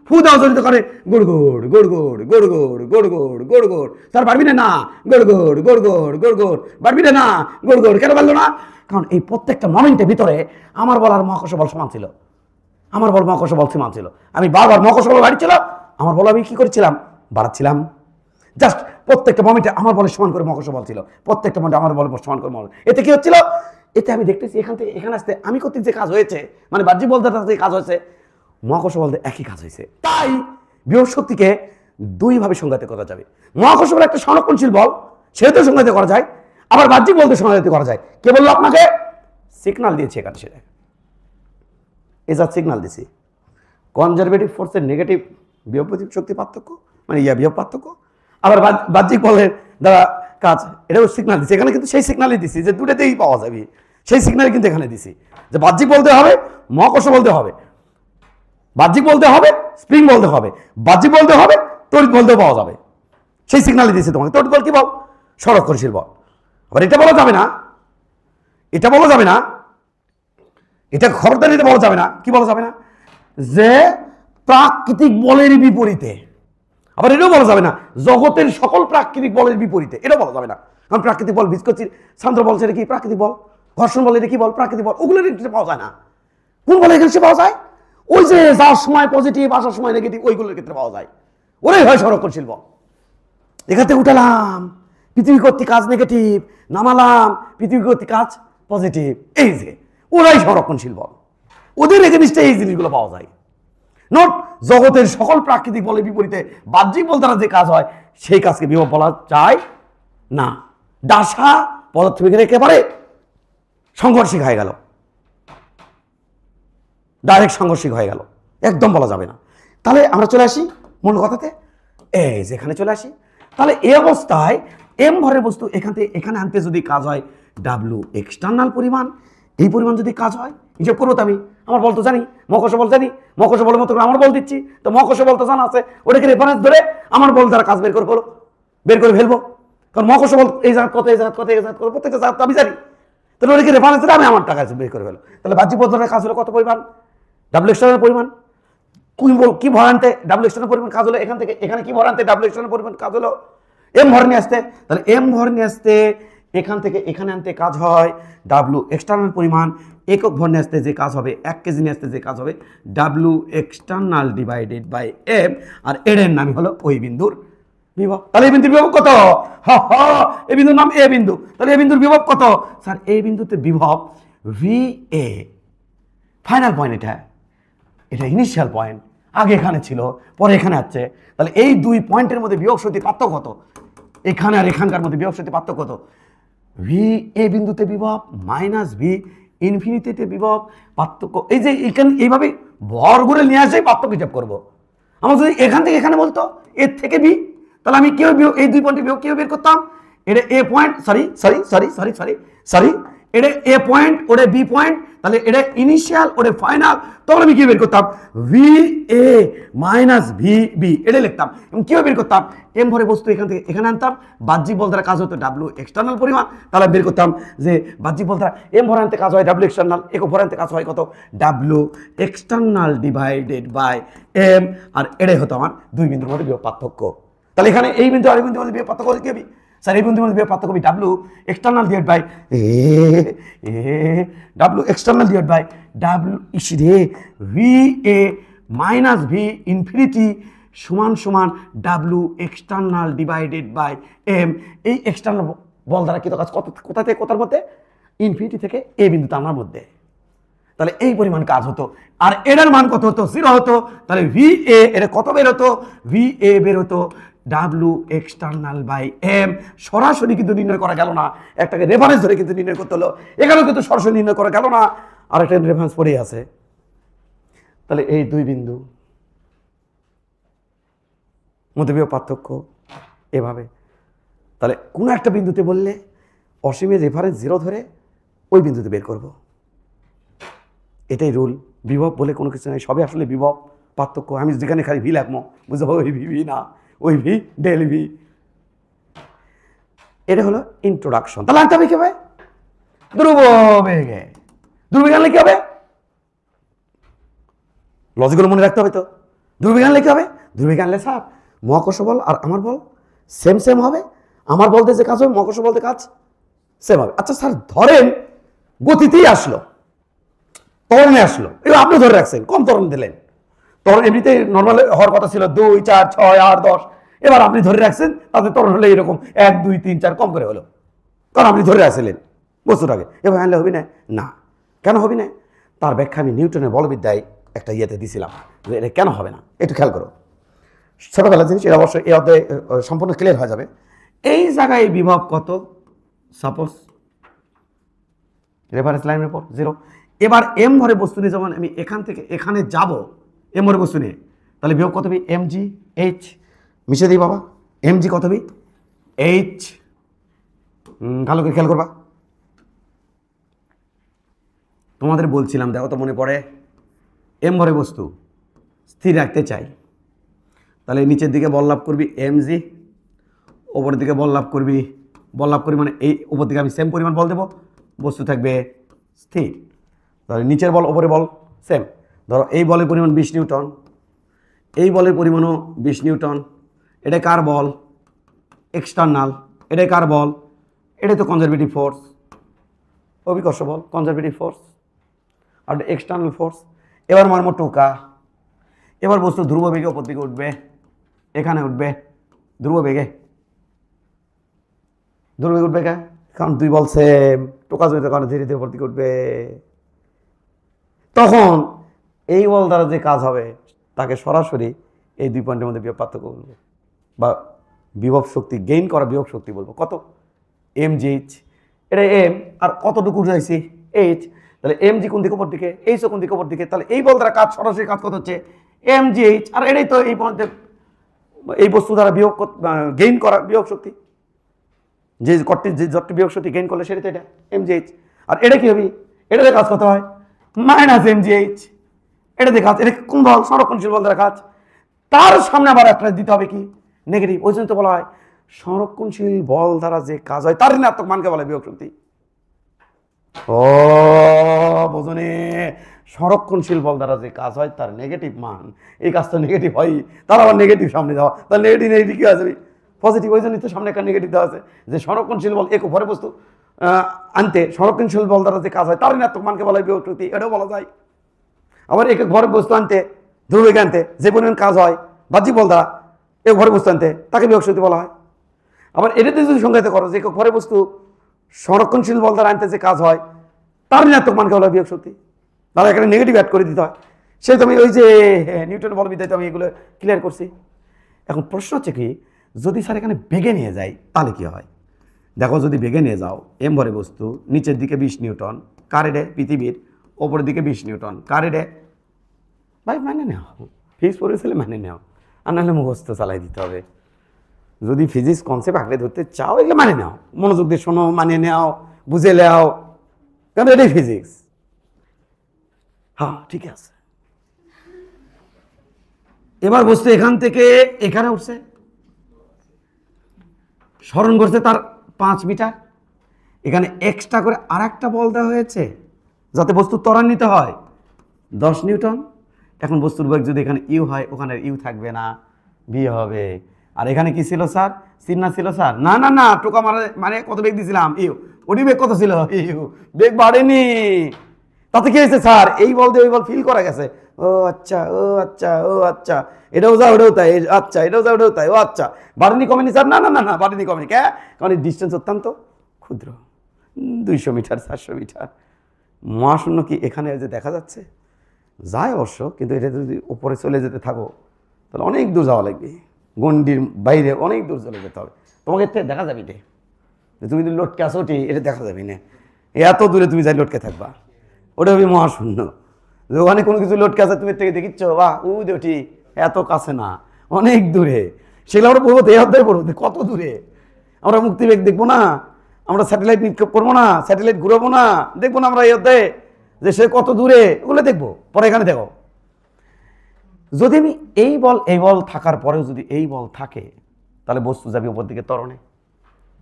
ফু দেওয়া জড়িত করে গোড় তার পারবি না, গোড় পারবি না, গোড় কেন পারলো না, কারণ এই প্রত্যেকটা মোমেন্টের ভিতরে আমার বল আর মহাকর্ষ বল সমান ছিল, আমার বল মহাকর্ষ বল সমান ছিল, আমি বারবার মহাকর্ষ বল বাড়িছিল, আমার বল আমি কি করেছিলাম, বাড়াচ্ছিলাম, জাস্ট প্রত্যেকটা মোমেন্টে আমার বলের সমান করে মহাকর্ষ বল ছিল, প্রত্যেকটা মোমেন্টে আমার বল সমান করে মহাকর্ষ, এতে কি হচ্ছিল, এতে আমি দেখতেছি এখান থেকে এখানে আসতে আমি কর্তৃক যে কাজ হয়েছে, মানে বাহ্যিক বলতে যে কাজ হয়েছে, মহাকর্ষ বলতে একই কাজ হয়েছে। তাই বিভব শক্তিকে 2 ভাবে সংজ্ঞায়িত করা যাবে, মহাকর্ষ বল একটা সংরক্ষণশীল বল, সেটা সংজ্ঞায়িত করা যায়, আবার বাহ্যিক বলতে সংজ্ঞায়িত করা যায়। কে বললো আপনাকে, সিগন্যাল দিয়েছে এখানে, সেটা এজার সিগন্যাল দিছি, কনজারভেটিভ ফোর্সের নেগেটিভ বিভব শক্তি পার্থক্য, মানে বিভব পার্থক্য, আবার বাহ্যিক বলের দ্বারা কাজ, এটাও সিগন্যাল দিচ্ছি এখানে, কিন্তু সেই সিগন্যালই দিচ্ছি যে দুটোতেই পাওয়া যাবে, সেই সিগন্যাল কিন্তু এখানে দিছি যে বাহ্যিক বলতে হবে, মহাকর্ষ বলতে হবে, বাহ্যিক বলতে হবে, স্প্রিং বলতে হবে, বাহ্যিক বলতে হবে, তড়িৎ বলতেও পাওয়া যাবে, সেই সিগন্যালই দিয়েছে তোমাকে। তড়িৎ বল কি বল, সংরক্ষণশীল বল। আবার এটা বলা যাবে না, এটা খবরদারিতে বলা যাবে না। কি বলা যাবে না? যে প্রাকৃতিক বলের বিপরীতে। আবার এটাও বলা যাবে না জগতের সকল প্রাকৃতিক বলের বিপরীতে, এটাও বলা যাবে না। কারণ প্রাকৃতিক বল ভিসকসিটি সান্দ্র বল সেটা কি প্রাকৃতিক বল, ঘর্ষণ বল এটা কি বল প্রাকৃতিক বল, ওগুলো পাওয়া যায় না। কোন বলের ক্ষেত্রে পাওয়া যায়? ওই যে যাওয়ার সময় পজিটিভ আসার সময় নেগেটিভ, ওইগুলোর ক্ষেত্রে পাওয়া যায়। ওরাই হয় সংরক্ষণশীল বল। এখান থেকে উঠালাম পৃথিবী কর্তৃক কাজ নেগেটিভ, নামালাম পৃথিবী কর্তৃক কাজ পজিটিভ, এই যে ওরাই সংরক্ষণশীল বল। ওদের এগেনিস্টে এই জিনিসগুলো পাওয়া যায়। নোট, জগতের সকল প্রাকৃতিক বলের বিপরীতে বাহ্যিক বল দ্বারা যে কাজ হয় সেই কাজকে বিভব বলা যায় না। ডাসা পদার্থবিজ্ঞানে একেবারে সাংঘর্ষিক হয়ে গেল, ডাইরেক্ট সাংঘর্ষিক হয়ে গেল, একদম বলা যাবে না। তাহলে আমরা চলে আসি মূল কথাতে, এই যেখানে চলে আসি। তাহলে এই অবস্থায় এম ভরের বস্তু এখান থেকে এখানে আনতে যদি কাজ হয় ডাব্লু এক্সটার্নাল পরিমাণ, এই পরিমাণ যদি কাজ হয় হিসেব করবো তো আমি, আমার বল তো জানি, মহাকর্ষ বল জানি, মহাকর্ষ বলের মতো করে আমার বল দিচ্ছি, তো মহাকর্ষ বল তো জানা আছে, ওটাকে রেফারেন্স ধরে আমার বল দ্বারা কাজ বের করে ফেলবো। কারণ মহাকর্ষ বল এই জায়গা কত, এই জায়গা কত, এই জায়গা কত, প্রত্যেকটা জায়গা তো আমি জানি, তাহলে ওটাকে রেফারেন্স ধরে আমি আমার টাকা বের করে ফেলো। তাহলে বাহ্যিক বল দ্বারা কাজ হলো কত পরিমাণ? ডাব্লু এক্সটার্নাল পরিমাণ। কি ভর আনতে ডাব্লু এক্সটার্নাল পরিমাণ কাজ হলো এখান থেকে এখানে, কি ভর আনতে ডাব্লু এক্সটার্নাল পরিমাণ কাজ হলো এম ভর নিয়ে আসতে। তাহলে এম ভর নিয়ে আসতে এখান থেকে এখানে আনতে কাজ হয় ডাব্লু এক্সটার্নাল পরিমাণ, একক ভর নিয়ে আসতে যে কাজ হবে 1 কেজি নিয়ে আসতে যে কাজ হবে W external divided by M, আর এর নামই হলো ওই বিন্দুর বিভব। তাহলে এই বিন্দুর বিভব কত? এই বিন্দুর নাম এ বিন্দু। তাহলে এই বিন্দুর বিভব কত? স্যার এই বিন্দুতে বিভব ভি এ, ফাইনাল পয়েন্ট এটা ইনিশিয়াল পয়েন্ট, আগে এখানে ছিল পরে এখানে আছে। তাহলে এই দুই পয়েন্টের মধ্যে বিভব শক্তি পার্থক্য কত? এখানে আর এখানকার মধ্যে বিভব শক্তি পার্থক্য কত? ভি এ বিন্দুতে বিভব মাইনাস ভি ইনফিনিটিতে বিভব পার্থক্য। এই যে এখানে এইভাবে ভর করে নিয়ে আসে পার্থক্য হিসাব করবো। আমার যদি এখান থেকে এখানে বলতো এর থেকে বি, তাহলে আমি কিভাবে এই দুই পয়েন্টের বিভব কিভাবে বের করতাম? এটা এ পয়েন্ট, সরি এটা এ পয়েন্ট, ওটা বি পয়েন্ট, তাহলে এটা ইনিশিয়াল, ওটা ফাইনাল। তখন আমি কি বের করতাম? V A minus V B এটা লিখতাম। এবং কিভাবে বের করতাম? এম ভরে বস্তু এখান থেকে এখানে আনতাম, বাহ্যিক বল দ্বারা কাজ হতো ডাব্লু এক্সটার্নাল পরিমাণ, তাহলে বের করতাম যে বাহ্যিক বল দ্বারা এম ভর আনতে কাজ হয় ডাব্লু এক্সটার্নাল, একক ভর আনতে কাজ হয় কত? W external divided by M, আর এটাই হতো আমার দুই বিন্দুর মধ্যে বিভব পার্থক্য। তাহলে এখানে এই বিন্দু আর এই বিন্দুর মধ্যে বিভব পার্থক্য কি হবে? স্যার এই বিন্দুর মধ্যে বিভব পার্থক্য W external divide by W external divide by W ইসরে V A minus V infinity সমান সমান W external divided by M. এই এক্সটার্নাল বল দ্বারা কি কাজ কোথা থেকে কোথার মধ্যে? ইনফিনিটি থেকে এ বিন্দুতে আমার মধ্যে। তাহলে এই পরিমাণ কাজ হতো, আর এটার মান কত হতো? 0 হতো। তাহলে ভি এ এটা কত বের হতো? ভি এ বের হতো ডাব্লু এক্সটার্নাল বাই এম। সরাসরি কিন্তু নির্ণয় করা গেল না, একটাকে রেফারেন্স ধরে কিন্তু নির্ণয় করতে হলো। এখানেও কিন্তু সরাসরি নির্ণয় করা গেল না, আর একটা রেফারেন্স পড়েই আছে। তাহলে এই দুই বিন্দু মধ্যে বিভব পার্থক্য এভাবে। তাহলে কোনো একটা বিন্দুতে বললে অসীমের রেফারেন্স 0 ধরে ওই বিন্দুতে বের করব, এটাই রুল। বিভব বলে কোনো কিছু নেই, সবই আসলে বিভব পার্থক্য। আমি যেখানে খালি ভি লাগবো বুঝতে পারবো ওই ভি না, ওই ভি ডেল ভি। এটা হলো ইন্ট্রোডাকশন। তাহলে আনতে হবে কি হবে? ধ্রুব বেগে। ধ্রুব বেগে আনলে কি হবে? লজিকগুলো মনে রাখতে হবে তো। ধ্রুব বেগে আনলে কি হবে? ধ্রুব বেগে আনলে স্যার মহাকর্ষ বল আর আমার বল সেম হবে। আমার বলতে যে কাজ হবে মহাকর্ষ বলতে কাজ সেম হবে। আচ্ছা স্যার ধরেন গতিতেই আসলো, ত্বরণে আসলো, এবার আপনি ধরে রাখছেন কম ত্বরণ দিলেন। ত্বরণ এমনিতে নর্মাল হওয়ার কথা ছিল 2, 4, 6, 8, 10, এবার আপনি ধরে রাখছেন তাতে ত্বরণ হলে এরকম 1, 2, 3, 4 কম করে হলো, কারণ আপনি ধরে রাখছিলেন বস্তুটাকে। এবার আনলে হবি না? না। কেন হবি না? তার ব্যাখ্যা আমি নিউটনের বলবিদ্যায় একটা ইয়েতে দিছিলাম যে এটা কেন হবে না, একটু খেয়াল করো। ছোটবেলার জিনিস, এটা অবশ্যই এই অধ্যায়ে সম্পূর্ণ ক্লিয়ার হয়ে যাবে। এই জায়গায় বিভব কত? সাপোজ রেফারেন্স লাইনের উপর 0। এবার এম ভরে বস্তু নিয়ে যেমন আমি এখান থেকে এখানে যাব এম ভরে বস্তু নিয়ে, তাহলে বিভব কত হবে? M G H. মিশে দিই বাবা, এম জি কত হবে? এইচ। ভালো করে খেয়াল করবা। তোমাদের বলছিলাম, দেখো তো মনে পড়ে, এম ভরে বস্তু স্থির রাখতে চাই, তাহলে নিচের দিকে বল লাভ করবি এম জি, ওপরের দিকে বল লাভ করবি মানে এই উপর দিকে আমি সেম পরিমাণ বল দেবো, বস্তু থাকবে স্থির। তাহলে নিচের বল ওপরে বল সেম। ধরো এই বলের পরিমাণ 20 নিউটন, এই বলের পরিমাণও 20 নিউটন। এটা কার বল? এক্সটার্নাল। এটা কার বল? এটা তো কনজারভেটিভ ফোর্স, অভিকর্ষ বল, কনজারভেটিভ ফোর্স। আর এক্সটার্নাল ফোর্স। এবার মারমো টোকা। এবার বস্তু ধ্রুব বেগে ওপর দিকে উঠবে, এখানে উঠবে ধ্রুব বেগে। ধ্রুব বেগে উঠবে কে? কারণ দুই বল সেম, টোকা জড়িত কারণে ধীরে ধীরে ওপর দিকে উঠবে। তখন এই বল দ্বারা যে কাজ হবে তাকে সরাসরি এই দুই পয়েন্টের মধ্যে বিভব পার্থক্য বলবো, বা বিভব শক্তি গেইন করা বিভব শক্তি বলবো। কত? mgh। এটা এম, আর কতটুকু উঠাইছি? এইচ। তাহলে mg কোন দিকে ওপর দিকে, এইচ কোন দিকে ওপর দিকে, তাহলে এই বল দ্বারা কাজ সরাসরি কাজ কত হচ্ছে? mgh। আর এটাই তো এই পয়েন্টে এই বস্তু দ্বারা বিভব গেইন করা বিভব শক্তি, যে যতটি বিভব শক্তি গেইন করলে সেটা তো এটা mgh। আর এটা কি হবে? এটাতে কাজ কত হয়? -mgh। এটাতে কাজ, এটা কোন বল? সংরক্ষণশীল বল দ্বারা কাজ। তার সামনে আবার একটা দিতে হবে কি? নেগেটিভ। ওই জন্য তো বলা হয় সংরক্ষণশীল বল দ্বারা যে কাজ হয় তার ঋণাত্মক মানকে বলে বিভব শক্তি। ও বোঝনে, সংরক্ষণশীল বল দ্বারা যে কাজ হয় তার নেগেটিভ মান, এই কাজ তো নেগেটিভ হয়, তার আবার নেগেটিভ সামনে দেওয়া, তার নেগেটিভ নেগেটিভ কি আসবে? পজিটিভ। ওই জন্যই তো সামনে একটা নেগেটিভ দেওয়া আছে, যে সংরক্ষণশীল বল এক ভরে বস্তু আনতে সংরক্ষণশীল বল দ্বারা যে কাজ হয় তার ঋণাত্মক মানকে বলা হয় বিভব শক্তি, এটাও বলা যায়। আবার এক ভরে বস্তু আনতে, ধ্রুববেগে আনতে যে পরিমাণ কাজ হয় বাহ্যিক বল দ্বারা এক ভরে বস্তু আনতে, তাকে বিভব শক্তি বলা হয়। আবার এটাতে যদি সংজ্ঞায়িত করো যে একক ভরে বস্তু সংরক্ষণশীল বল দ্বারা আনতে যে কাজ হয় তার ঋণাত্মক মানকে বলা হয় বিভব শক্তি, তাহলে এখানে নেগেটিভ অ্যাড করে দিতে হয়। সেই তুমি ওই যে নিউটনের বলবিদ্যায় আমি এগুলো ক্লিয়ার করছি। এখন প্রশ্ন হচ্ছে কি, যদি স্যার এখানে বেগে নিয়ে যাই তাহলে কি হয়? দেখো, যদি বেগে নিয়ে যাও, এম ভরে বস্তু, নিচের দিকে 20 নিউটন, কার এডে? পৃথিবীর। ওপরের দিকে 20 নিউটন, কার এডে? ভাই মানে নাও, ফিজিক্স পড়েছিলে মানে নাও, আর নাহলে মুখস্থ চালাই দিতে হবে। যদি ফিজিক্স কনসেপ্ট আঁকড়ে ধরতে চাও এগুলো মানে নাও, মনোযোগ দিয়ে শোনো, মানে নাও, বুঝে নাও, কারণ এটাই ফিজিক্স। হ্যাঁ ঠিক আছে। এবার বস্তু এখান থেকে এখানে উঠছে, স্মরণ করছে তার 5 মিটার। এখানে এক্সট্রা করে আর একটা বল দেওয়া হয়েছে যাতে বস্তু ত্বরান্বিত হয়, 10 নিউটন। এখন বস্তুর বেগ যদি এখানে ইউ হয়, ওখানে ইউ থাকবে না, বি হবে। আর এখানে কি ছিল স্যার? চিহ্ন ছিল স্যার? না না না, টোকা মানে কত বেগ দিয়েছিলাম? ইউ। ওটি বেগ কত ছিল? ইউ। বেগ বাড়েনি। তাতে কি হয়েছে স্যার? এই বল দিয়ে ওই বল ফিল করা গেছে। ও আচ্ছা, ও আচ্ছা, ও আচ্ছা, এটাও যা ওটাও তাই, আচ্ছা এটাও যা ওটাও তাই, ও আচ্ছা। বাড়েনি কমেনি স্যার? না না না না, বাড়েনি কমেনি। কে? কারণ এই ডিস্টেন্স অত্যন্ত ক্ষুদ্র, 200 মিটার, 400 মিটার। মহাশূন্য কি এখানে যে দেখা যাচ্ছে? যায় অবশ্য, কিন্তু এটা যদি উপরে চলে যেতে থাকো তাহলে অনেক দূর যাওয়া লাগবে, গণ্ডির বাইরে অনেক দূর চলে যেতে হবে। তোমাকে দেখা যাবে এটা, তুমি যদি লটকে আসো ওটি, এটা দেখা যাবে না। এত দূরে তুমি যাই লটকে থাকবা, ওটা হবে মহাশূন্য। ওখানে কোনো কিছু লটকে আছে তুমি থেকে দেখিচ্ছ, বা উদে ওটি এত কাছে না, অনেক দূরে। সেগুলো আমরা পড়বো, এই অধ্যায় পড়বো কত দূরে। আমরা মুক্তিবেগ দেখবো না, আমরা স্যাটেলাইট নিক্ষেপ করবো না, স্যাটেলাইট ঘুরাবো না, দেখবো না আমরা এই অধ্যায়ে যে সে কত দূরে, ওগুলো দেখবো পরে। এখানে দেখো, যদি আমি এই বল থাকার পরেও যদি এই বল থাকে তাহলে বস্তু যাবে উপর দিকে ত্বরণে।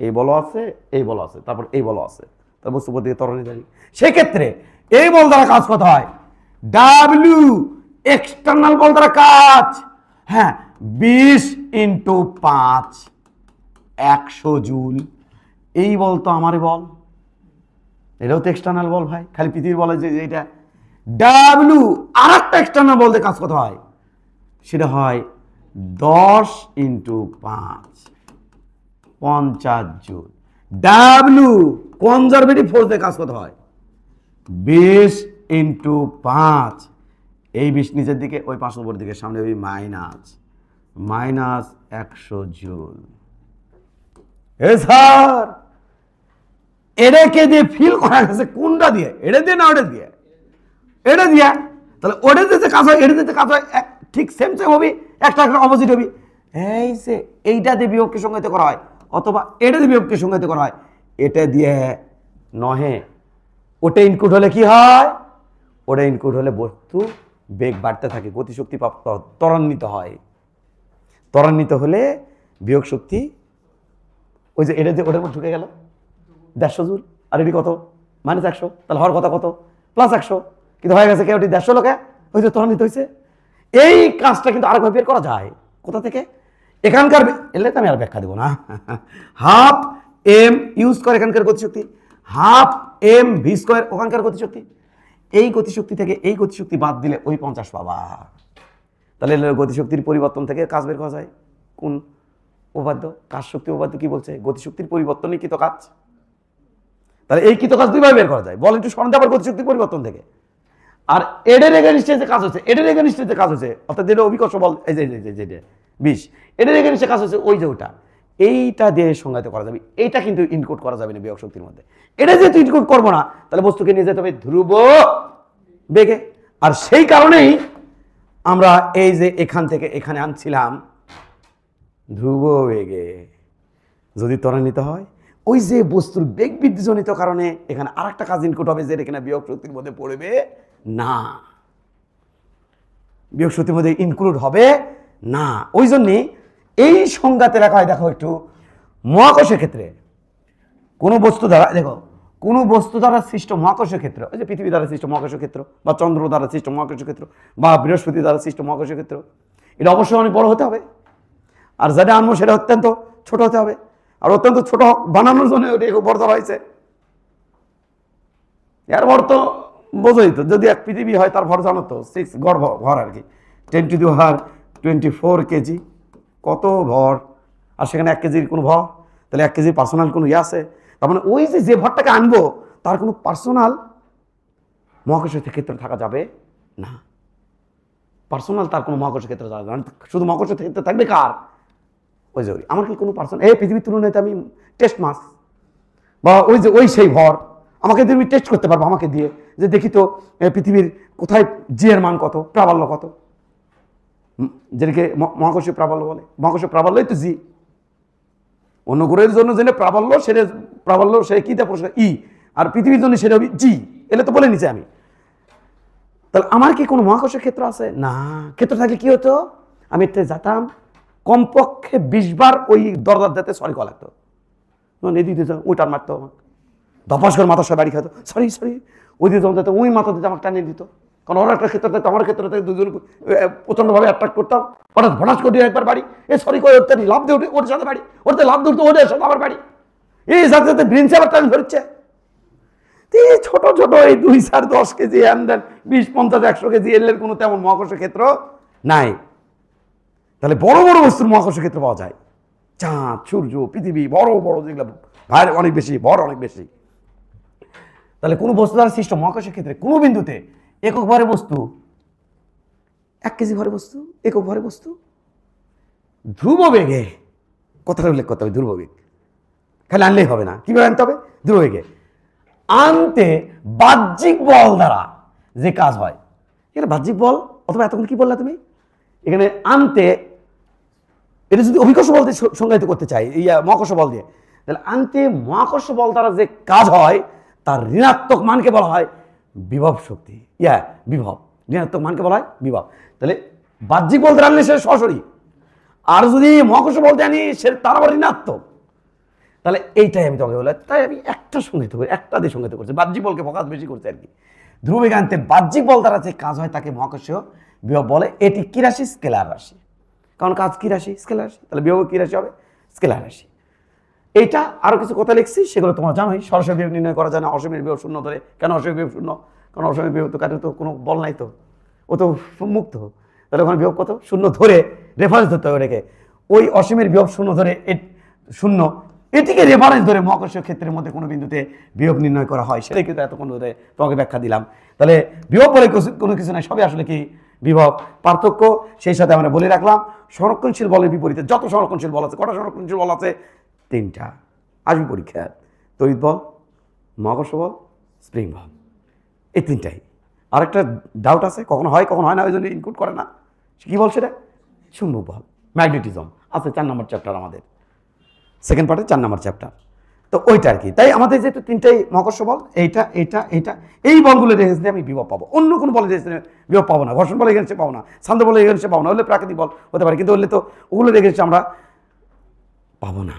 এই বলও আছে, এই বলও আছে, তারপর এই বলও আছে, তাহলে বস্তু উপর দিকে ত্বরণে যাবে। সেক্ষেত্রে এই বল দ্বারা কাজ কত হয়? ডাব্লিউ এক্সটার্নাল বল দ্বারা কাজ, হ্যাঁ, 20 × 5, 100 জুল। এই বল তো আমারই বল, এটাও তো এক্সটার্নাল বল ভাই, খালি পৃথিবীর বলে যে এটা। ডাব্লিউ আর একটা এক্সটার্নাল বল দিয়ে কাজ কত হয়? সেটা হয় 10 × 5, 50 জুল। ডাব্লিউ কনজারভেটিভ ফোর্স দিয়ে কাজ কত হয়? 20 × 5, এই 20 নিচের দিকে, ওই 5 উপর দিকে, সামনে ওই মাইনাস 100 জুল। স্যার এটাকে দিয়ে ফিল করা গেছে কোনটা দিয়ে? এটা দিয়ে না ওটা দিয়ে? এটা দিয়ে। তাহলে ওটা দিতে কাজ হয়, এটা দিতে কাজ হয়, ঠিক সেম হবে, একটা অপোজিট হবে। এই যে এইটা দিয়ে বিভবকে সংজ্ঞায়িত করা হয়, অথবা এটা দিয়ে বিভবকে সংজ্ঞায়িত করা হয়। এটা দিয়ে নহে, ওটা ইনপুট হলে কি হয়? ওটা ইনপুট হলে বস্তু বেগ বাড়তে থাকে, গতিশক্তি প্রাপ্ত, ত্বরান্বিত হয়। ত্বরান্বিত হলে বিয়োগ শক্তি, ওই যে এটা যে ওটার মধ্যে ঢুকে গেল 150 জুল, আর এটি কত? -100, তাহলে হওয়ার কথা কত? +100, কিন্তু হয়ে গেছে কেউটি 150 লোকে, ওই যে ত্বরান্বিত হয়েছে। এই কাজটা কিন্তু আরেকভাবে বের করা যায়। কোথা থেকে? এখানকার, এলে তো আমি আর ব্যাখ্যা দেবো না। হাফ এম ইউজ করে এখানকার গতিশক্তি, হাফ এম ভি স্কোয়ার ওখানকার গতিশক্তি। এই গতিশক্তি থেকে এই গতিশক্তি বাদ দিলে ওই 50 পাবা। তাহলে গতিশক্তির পরিবর্তন থেকে কাজ বের করা যায়। কোন উপপাদ্য? কাজ শক্তি উপপাদ্য কি বলছে? গতিশক্তির পরিবর্তনই কৃত কাজ। তাহলে এই কৃত কাজ দুইভাবে বের করা যায়। বল একটু স্মরণ আবার গতিশক্তির পরিবর্তন থেকে। আর এডের এগেনস্টে যে কাজ হচ্ছে, এডের এগেনস্টে যে কাজ হচ্ছে, অর্থাৎ যেটা অভিকর্ষ বল, এই যে 20, এডের এগেনস্টে কাজ হচ্ছে ওই যে ওটা, এইটা দিয়ে সংজ্ঞায়িত করা যাবে। এইটা কিন্তু ইনকোড করা যাবে না বিয়োগ শক্তির মধ্যে। এটা যেহেতু ইনকোড করবো না, তাহলে বস্তুকে নিয়ে যেতে হবে ধ্রুব বেগে। আর সেই কারণেই আমরা এই যে এখান থেকে এখানে আনছিলাম ধ্রুব বেগে। যদি ত্বরান্বিত হয়, ওই যে বস্তুর বেগ বৃদ্ধিজনিত কারণে এখানে আরেকটা কাজ ইনকোড হবে, যে এখানে বিয়োগ শক্তির মধ্যে পড়বে না, বিয়োগ শক্তির মধ্যে ইনক্লুড হবে না। ওই জন্যে এই সংজ্ঞাতে লেখা হয়, দেখো একটু, মহাকর্ষের ক্ষেত্রে কোনো বস্তু দ্বারা, দেখো কোনো বস্তু দ্বারা সৃষ্ট মহাকর্ষীয় ক্ষেত্র, ওই যে পৃথিবী দ্বারা সৃষ্ট মহাকর্ষীয় ক্ষেত্র, বা চন্দ্র দ্বারা সৃষ্ট মহাকর্ষীয় ক্ষেত্র, বা বৃহস্পতি দ্বারা সৃষ্ট মহাকর্ষীয় ক্ষেত্র, এটা অবশ্যই অনেক বড় হতে হবে। আর যেটা আনবো সেটা অত্যন্ত ছোট হতে হবে। আর অত্যন্ত ছোট বানানোর জন্য ওটা খুব বড় ধরা হয়েছে। এর ভর তো বোঝোই তো, যদি এক পৃথিবী হয় তার ভর জানো তো, 6 গড় ভর আর কি, 10⁻24 কেজি, কত ভর। আর সেখানে 1 কেজির কোনো ভর, তাহলে 1 কেজির পার্সোনাল কোনো ইয়ে আছে? তার মানে ওই যে ভরটাকে আনবো তার কোনো পার্সোনাল মহাকর্ষীয় ক্ষেত্র থাকা যাবে না। পার্সোনাল তার কোনো মহাকর্ষীয় ক্ষেত্র থাকা যাবে না। শুধু মহাকর্ষীয় ক্ষেত্র থাকবে কার? ওই যে আমার কি কোনো পার্সোনাল, এই পৃথিবীর তুলনায় আমি টেস্ট মাস, বা ওই যে ওই সেই ভর আমাকে তুমি টেস্ট করতে পারবো আমাকে দিয়ে, যে দেখি তো পৃথিবীর কোথায় জি এর মান কত, প্রাবল্য কত, যেটাকে মহাকর্ষীয় প্রাবল্য বলে। মহাকর্ষীয় প্রাবল্যই তো জি। অন্য গ্রহের জন্য জেনে প্রাবল্য, সেটা প্রাবল্য সে কি দেয় প্রশ্ন ই, আর পৃথিবীর জন্য সেটা হবে জি। এলে তো বলে নিচে আমি। তাহলে আমার কি কোনো মহাকর্ষীয় ক্ষেত্র আছে? না। ক্ষেত্র থাকলে কি হতো? আমি এটা যেতাম কমপক্ষে 20 বার ওই দরজার যাতে সরি কল লাগতো, দিতে ওইটার মারতো আমাকে, ধপাস করে মাথার সবাই বাড়ি খাতো, সরি ওই দিতে যাতে ওই মাথা দিতে আমাকে টানিয়ে দিত। কারণ ওর একটা ক্ষেত্র থাকতো, আমার ক্ষেত্র থেকে দুজন প্রচন্ডভাবে অ্যাট্রাক্ট করতাম। হঠাৎ ভটাস করে একবার বাড়ি, এ সরি করে ওর লাভ দিয়ে উঠে ওর সাথে বাড়ি, ওরতে লাভ ধরতো ওদের সাথে আমার বাড়ি, এই যাতে যাতে ব্রেঞ্চে আবার টান ধরছে। ছোট ছোট এই 2, 4, 10 কেজি, 20, 50, 100 কেজি এর কোনো তেমন মহাকর্ষ ক্ষেত্র নাই। তাহলে বড় বড় বস্তুর মহাকর্ষ ক্ষেত্র পাওয়া যায়। চাঁদ, সূর্য, পৃথিবী, বড় বড় যেগুলো ভার অনেক বেশি, ভর অনেক বেশি। তাহলে কোনো বস্তু দ্বারা সৃষ্ট মহাকর্ষের ক্ষেত্রে কোনো বিন্দুতে একক ভরে বস্তু, 1 কেজি ভরে বস্তু, একক ভরে বস্তু, ধ্রুব বেগে, কথাটা উল্লেখ করতে হবে, ধ্রুব বেগ। খালি আনলেই হবে না, কিভাবে আনতে হবে? ধ্রুব বেগে আনতে বাহ্যিক বল দ্বারা যে কাজ হয়, এখানে বাহ্যিক বল, অথবা এতক্ষণ কি বললা তুমি, এখানে আনতে, এটা যদি অভিকর্ষ বল দিয়ে সংজ্ঞায়িত করতে চাই, এই মহাকর্ষ বল দিয়ে, তাহলে আনতে মহাকর্ষ বল দ্বারা যে কাজ হয় তার ঋণাত্মক মানকে বলা হয় বিভব শক্তি। বিভব, ঋণাত্মক মানকে বলা হয় বিভব। তাহলে বাহ্যিক বল দ্বারা আনলে সে সরাসরি, আর যদি মহাকর্ষ বল দিয়ে আনি সে তার আবার ঋণাত্মক। তাহলে এইটাই আমি তোমাকে বললাম, তাই আমি একটা সংজ্ঞায়িত করি, একটা দিয়ে সংজ্ঞায়িত করছি, বাহ্যিক বলকে ফোকাস বেশি করছে আর কি। ধ্রুববেগ আনতে বাহ্যিক বল দ্বারা যে কাজ হয় তাকে মহাকর্ষীয় বিভব বলে। এটি কি রাশি? স্কেলার রাশি। কারণ কাজ কি রাশি? স্কেলার রাশি। তাহলে বিভব কি রাশি হবে? স্কেলার রাশি। এইটা আরো কিছু কথা লিখছি, সেগুলো তোমরা জানোই। সরাসরি বিভব নির্ণয় করা যায় না, অসীমের বিভব শূন্য ধরে। কেন অসীমের বিভব শূন্য? কারণ অসীমের বিভব তো কারো তো কোনো বল নাই, তো ও তো মুক্ত। তাহলে ওখানে বিভব কত? শূন্য ধরে রেফারেন্স ধরতে হবে রেখে, ওই অসীমের বিভব শূন্য ধরে শূন্য, এটিকে রেফারেন্স ধরে মহাকর্ষীয় ক্ষেত্রের মধ্যে কোনো বিন্দুতে বিভব নির্ণয় করা হয়। সেটাই কিন্তু এতক্ষণ ধরে তোমাকে ব্যাখ্যা দিলাম। তাহলে বিভব বলে কোনো কিছু নাই, সবই আসলে কি বিভব। পার্থক্য সেই সাথে আমরা বলে রাখলাম, সংরক্ষণশীল বলের বিপরীতে যত সংরক্ষণশীল বল আছে, কটা সংরক্ষণশীল বল আছে? 3টা। আসবি পরীক্ষা, তড়িৎ বল, মহাকর্ষ বল, স্প্রিং বল, এই 3টাই। আরেকটা ডাউট আছে, কখনো হয় কখনো হয় না, ওই জন্য ইনক্লুড করে না। কি বল সেটা? চুম্বক বল, ম্যাগনেটিজম আছে 4 নম্বর চ্যাপ্টার, আমাদের সেকেন্ড পার্টে 4 নম্বর চ্যাপ্টার। তো ওইটা আর কি। তাই আমাদের যেহেতু 3টাই মহাকর্ষ বল, এইটা এইটা এইটা, এই বলগুলো রেখে দিয়ে আমি বিভব পাবো, অন্য কোনো বলে রেখে বিভব পাবো না। ঘর্ষণ বলে এগেন্সে পাবো না, শান্ত বলে এগেন্সে পাবো না, হলে প্রাকৃতিক বল হতে পারে, কিন্তু হলে তো ওগুলো রেখেছে আমরা পাবো না,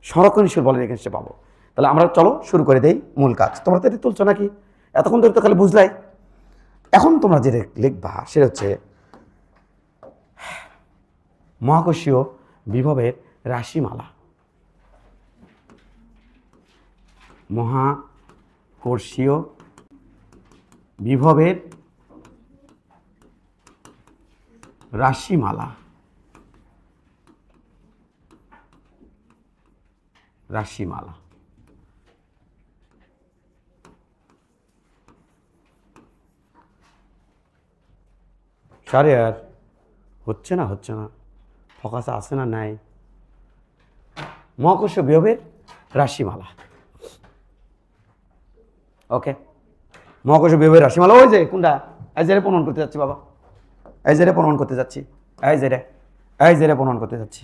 সংরক্ষণশীল বলের এগেন্সে পাবো। তাহলে আমরা চলো শুরু করে দেই মূল কাজ। তোমরা তো এটা তুলছো নাকি? এতক্ষণ ধরে তো খালি বুঝলাই। এখন তোমরা যেটা লিখবা সেটা হচ্ছে মহাকর্ষীয় বিভবের রাশিমালা। মহাকর্ষীয় বিভবের রাশিমালা। রাশিমালা সারে আর হচ্ছে না ফোকাস আছে না নাই? মহাকর্ষীয় বিভবের রাশিমালা। ওকে, মহাকর্ষীয় বিভবের রাশিমালা ওই যে কোনটা? এই যে প্রমাণ করতে যাচ্ছি বাবা, এই যে প্রমাণ করতে যাচ্ছি, এই যে প্রমাণ করতে যাচ্ছি।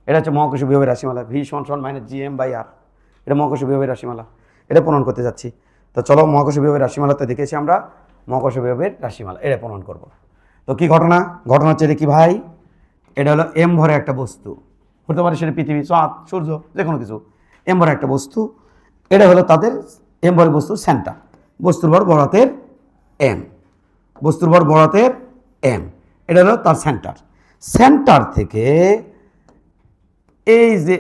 এটা হচ্ছে মহাকর্ষীয় বিভবের রাশিমালা। ভি সমান মাইনাস GM/R। এটা মহাকর্ষীয় বিভবের রাশিমালা, এটা প্রমাণ করতে যাচ্ছি। তো চলো মহাকর্ষীয় বিভবের রাশিমালাতে দেখেছি আমরা মহাকর্ষীয় বিভবের রাশিমালা, এটা প্রমাণ করব। তো কি ঘটনা হচ্ছে এটা কি ভাই? এটা হলো M ভরে একটা বস্তু, হতে পারে সেটা পৃথিবী, চাঁদ, সূর্য, যে কোনো কিছু। M ভরে একটা বস্তু, এটা হলো তাদের M ভরে বস্তুর সেন্টার। বস্তুর ভর বড়াতের M, বস্তুর ভর বড়াতের M, এটা হলো তার সেন্টার থেকে এই যে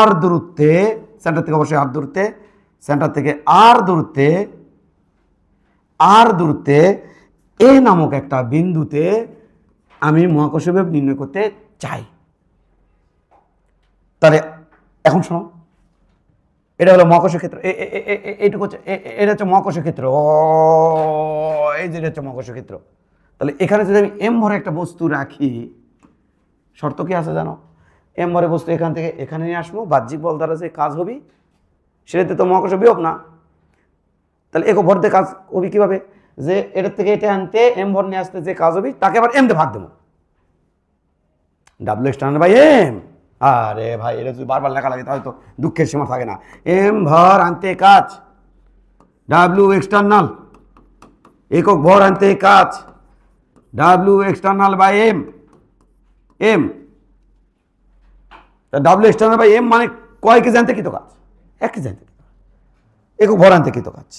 R দূরত্বে, সেন্টার থেকে অবশ্যই সেন্টার থেকে R দূরত্বে এ নামক একটা বিন্দুতে আমি মহাকর্ষীয় বিভব নির্ণয় করতে চাই। তাহলে এখন শোনো, এটা হলো মহাকর্ষীয় ক্ষেত্র, এইটুকু হচ্ছে, এটা হচ্ছে মহাকর্ষীয় ক্ষেত্র, এই যে হচ্ছে মহাকর্ষীয় ক্ষেত্র। তাহলে এখানে যদি আমি M ভরে একটা বস্তু রাখি, শর্ত কি আছে জানো? M ভরে বস্তু এখান থেকে এখানে নিয়ে আসবো, বাহ্যিক বল দ্বারা যে কাজ হবে সেটাতে তো মহাকর্ষীয় বিভব না। তাহলে একক ভর দিয়ে কাজ হবে কিভাবে? যে এটার থেকে এটা আনতে M ভর নিয়ে আসতে যে কাজ হবে তাকে আবার M দিয়ে ভাগ দেবো, W(M)। আরে ভাই, এটা যদি বারবার লেখা লাগে তাহলে তো দুঃখের সীমা থাকে না। M ভর আনতে কাজ, W(external)। একক ভর আনতে কাজ, W(external)/M। W(external)/M মানে কয় কেজি আনতে কৃত কাজ? 1 কেজি আনতে। একক ভর আনতে কৃত কাজ,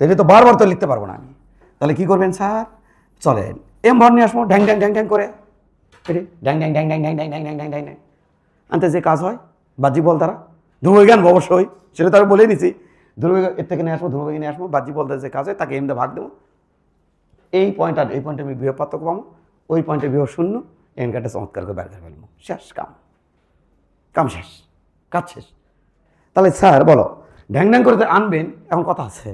এটা তো বারবার তো লিখতে পারবো না আমি। তাহলে কি করবেন স্যার? চলেন M ভর নিয়ে আসবো, ঢ্যাং ঢ্যাং ঢ্যাং ঢ্যাং করে, ঢ্যাং ঢ্যাং ঢ্যাং ঢ্যাং ঢ্যাং ঢ্যাং ঢ্যাং ঢ্যাং ঢ্যাং ঢ্যাং আনতে যে কাজ হয় বাহ্যিক বল দ্বারা, ধ্রুববিজ্ঞান অবশ্যই সেটা তো আমি বলেই নিছি। ধ্রুববিজ্ঞান এর থেকে নিয়ে আসবো, ধ্রুববিজ্ঞান নিয়ে আসবো, বাহ্যিক বল দ্বারা যে কাজ হয় তাকে M দিয়ে ভাগ দেবো। এই পয়েন্টে আমি বিভব পার্থক্য পাবো, ওই পয়েন্টে বিভব 0, M কাটে চমৎকার করে বের করে ফেলবো, শেষ কাম শেষ, কাজ শেষ। তাহলে স্যার বলো, ঢ্যাং ঢ্যাং করে আনবেন, এখন কথা আছে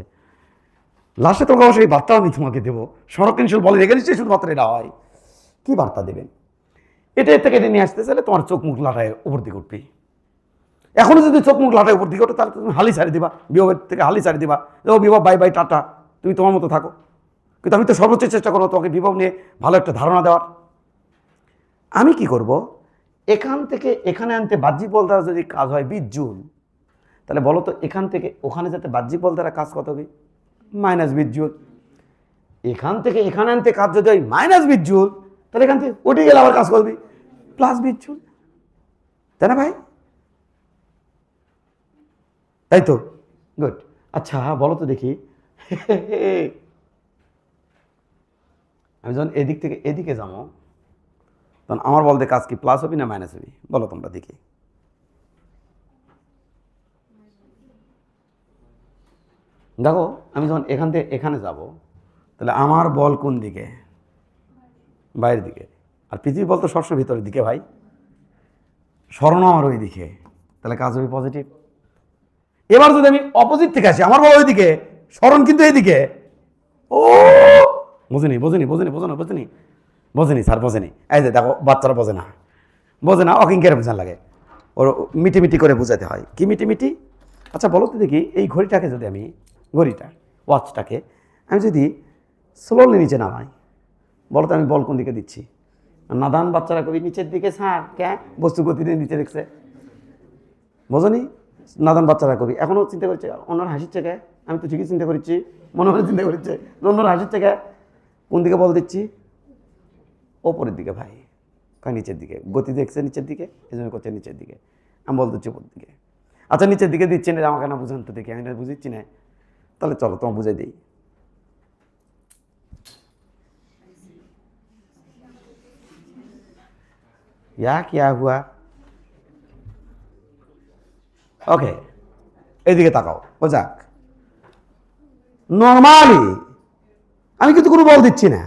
লাস্টে তোমাকে অবশ্যই বার্তাও আমি তোমাকে দেবো। সংরক্ষণশীল বলে রেখে নিশ্চয়ই শুধুমাত্র এটা হয়। কি বার্তা দেবেন? এটা এর থেকে নিয়ে আসতে চাইলে তোমার চোখ মুখ লাটায় উপর দিকে উঠবে। এখনো যদি চোখ মুখ লাটায় উপর দিকে ওঠে তাহলে তুমি হালি ছাড়ি দিবা, বিভবের থেকে হালি ছাড়ি দিবা, ও বিভব বাই বাই টাটা, তুমি তোমার মতো থাকো। কিন্তু আমি তো সর্বোচ্চ চেষ্টা করবো তোমাকে বিভব নিয়ে ভালো একটা ধারণা দেওয়ার। আমি কি করব? এখান থেকে এখানে আনতে বাহ্যিক বল দ্বারা যদি কাজ হয় 20 জুল, তাহলে বলো তো এখান থেকে ওখানে যাতে বাহ্যিক বল দ্বারা কাজ কত হবে? -20 জুল। এখান থেকে এখানে আনতে কাজ যদি হয় -20 জুল, তাহলে এখান থেকে ওটি গেলে আবার কাজ করবি +20 জুল, তাই না ভাই? তাই তো, গুড। আচ্ছা বলো তো দেখি, আমি যখন এদিক থেকে এদিকে যাবো তখন আমার বলতে কাজ কি প্লাস হবি না মাইনাস হবি? বলো তোমরা দেখি। দেখো আমি যখন এখান থেকে এখানে যাব তাহলে আমার বল কোন দিকে? বাইরের দিকে। আর পৃথিবীর বল তো সবসময় ভিতরের দিকে ভাই, স্মরণও আমার ওই দিকে, তাহলে কাজ হবে পজিটিভ। এবার যদি আমি অপোজিট থেকে আসি, আমার বল ওই দিকে, স্মরণ কিন্তু এইদিকে। ও বোঝেনি স্যার, বোঝেনি। এই যে দেখো বাচ্চারা বোঝে না, অকিঙ্কের বোঝান লাগে, ওর মিটি করে বোঝাতে হয়। কি মিটি? আচ্ছা বলো তো দেখি, এই ঘড়িটাকে যদি আমি ওয়াচটাকে আমি যদি স্লোলি নিচে নামাই, বলো তো আমি বল কোন দিকে দিচ্ছি? নাদান বাচ্চারা কবি নিচের দিকে, স্যার কে বস্তু গতিতে নিচে দেখছে, বোঝনি? নাদান বাচ্চারা কবি এখনও চিন্তা করছে অন্যরা হাসিচ্ছে কে, আমি তো ঠিকই চিন্তা করছি, মনে মনে চিন্তা করছে অন্যরা হাসিচ্ছে কে। কোন দিকে বল দিচ্ছি? ওপরের দিকে ভাই, নিচের দিকে গতি দেখছে, নিচের দিকে, এই জন্য করছে নিচের দিকে। আমি বল দিচ্ছি ওপর দিকে। আচ্ছা নিচের দিকে দিচ্ছি না, আমাকে না বুঝান তো দেখি, আমি না বুঝিচ্ছি না। তো তাহলে চলো তোমার বুঝাই দিই। क्या हुआ? ওকে, এইদিকে তাকাও। ও যাক, নর্মালি আমি কিন্তু কোনো বল দিচ্ছি না।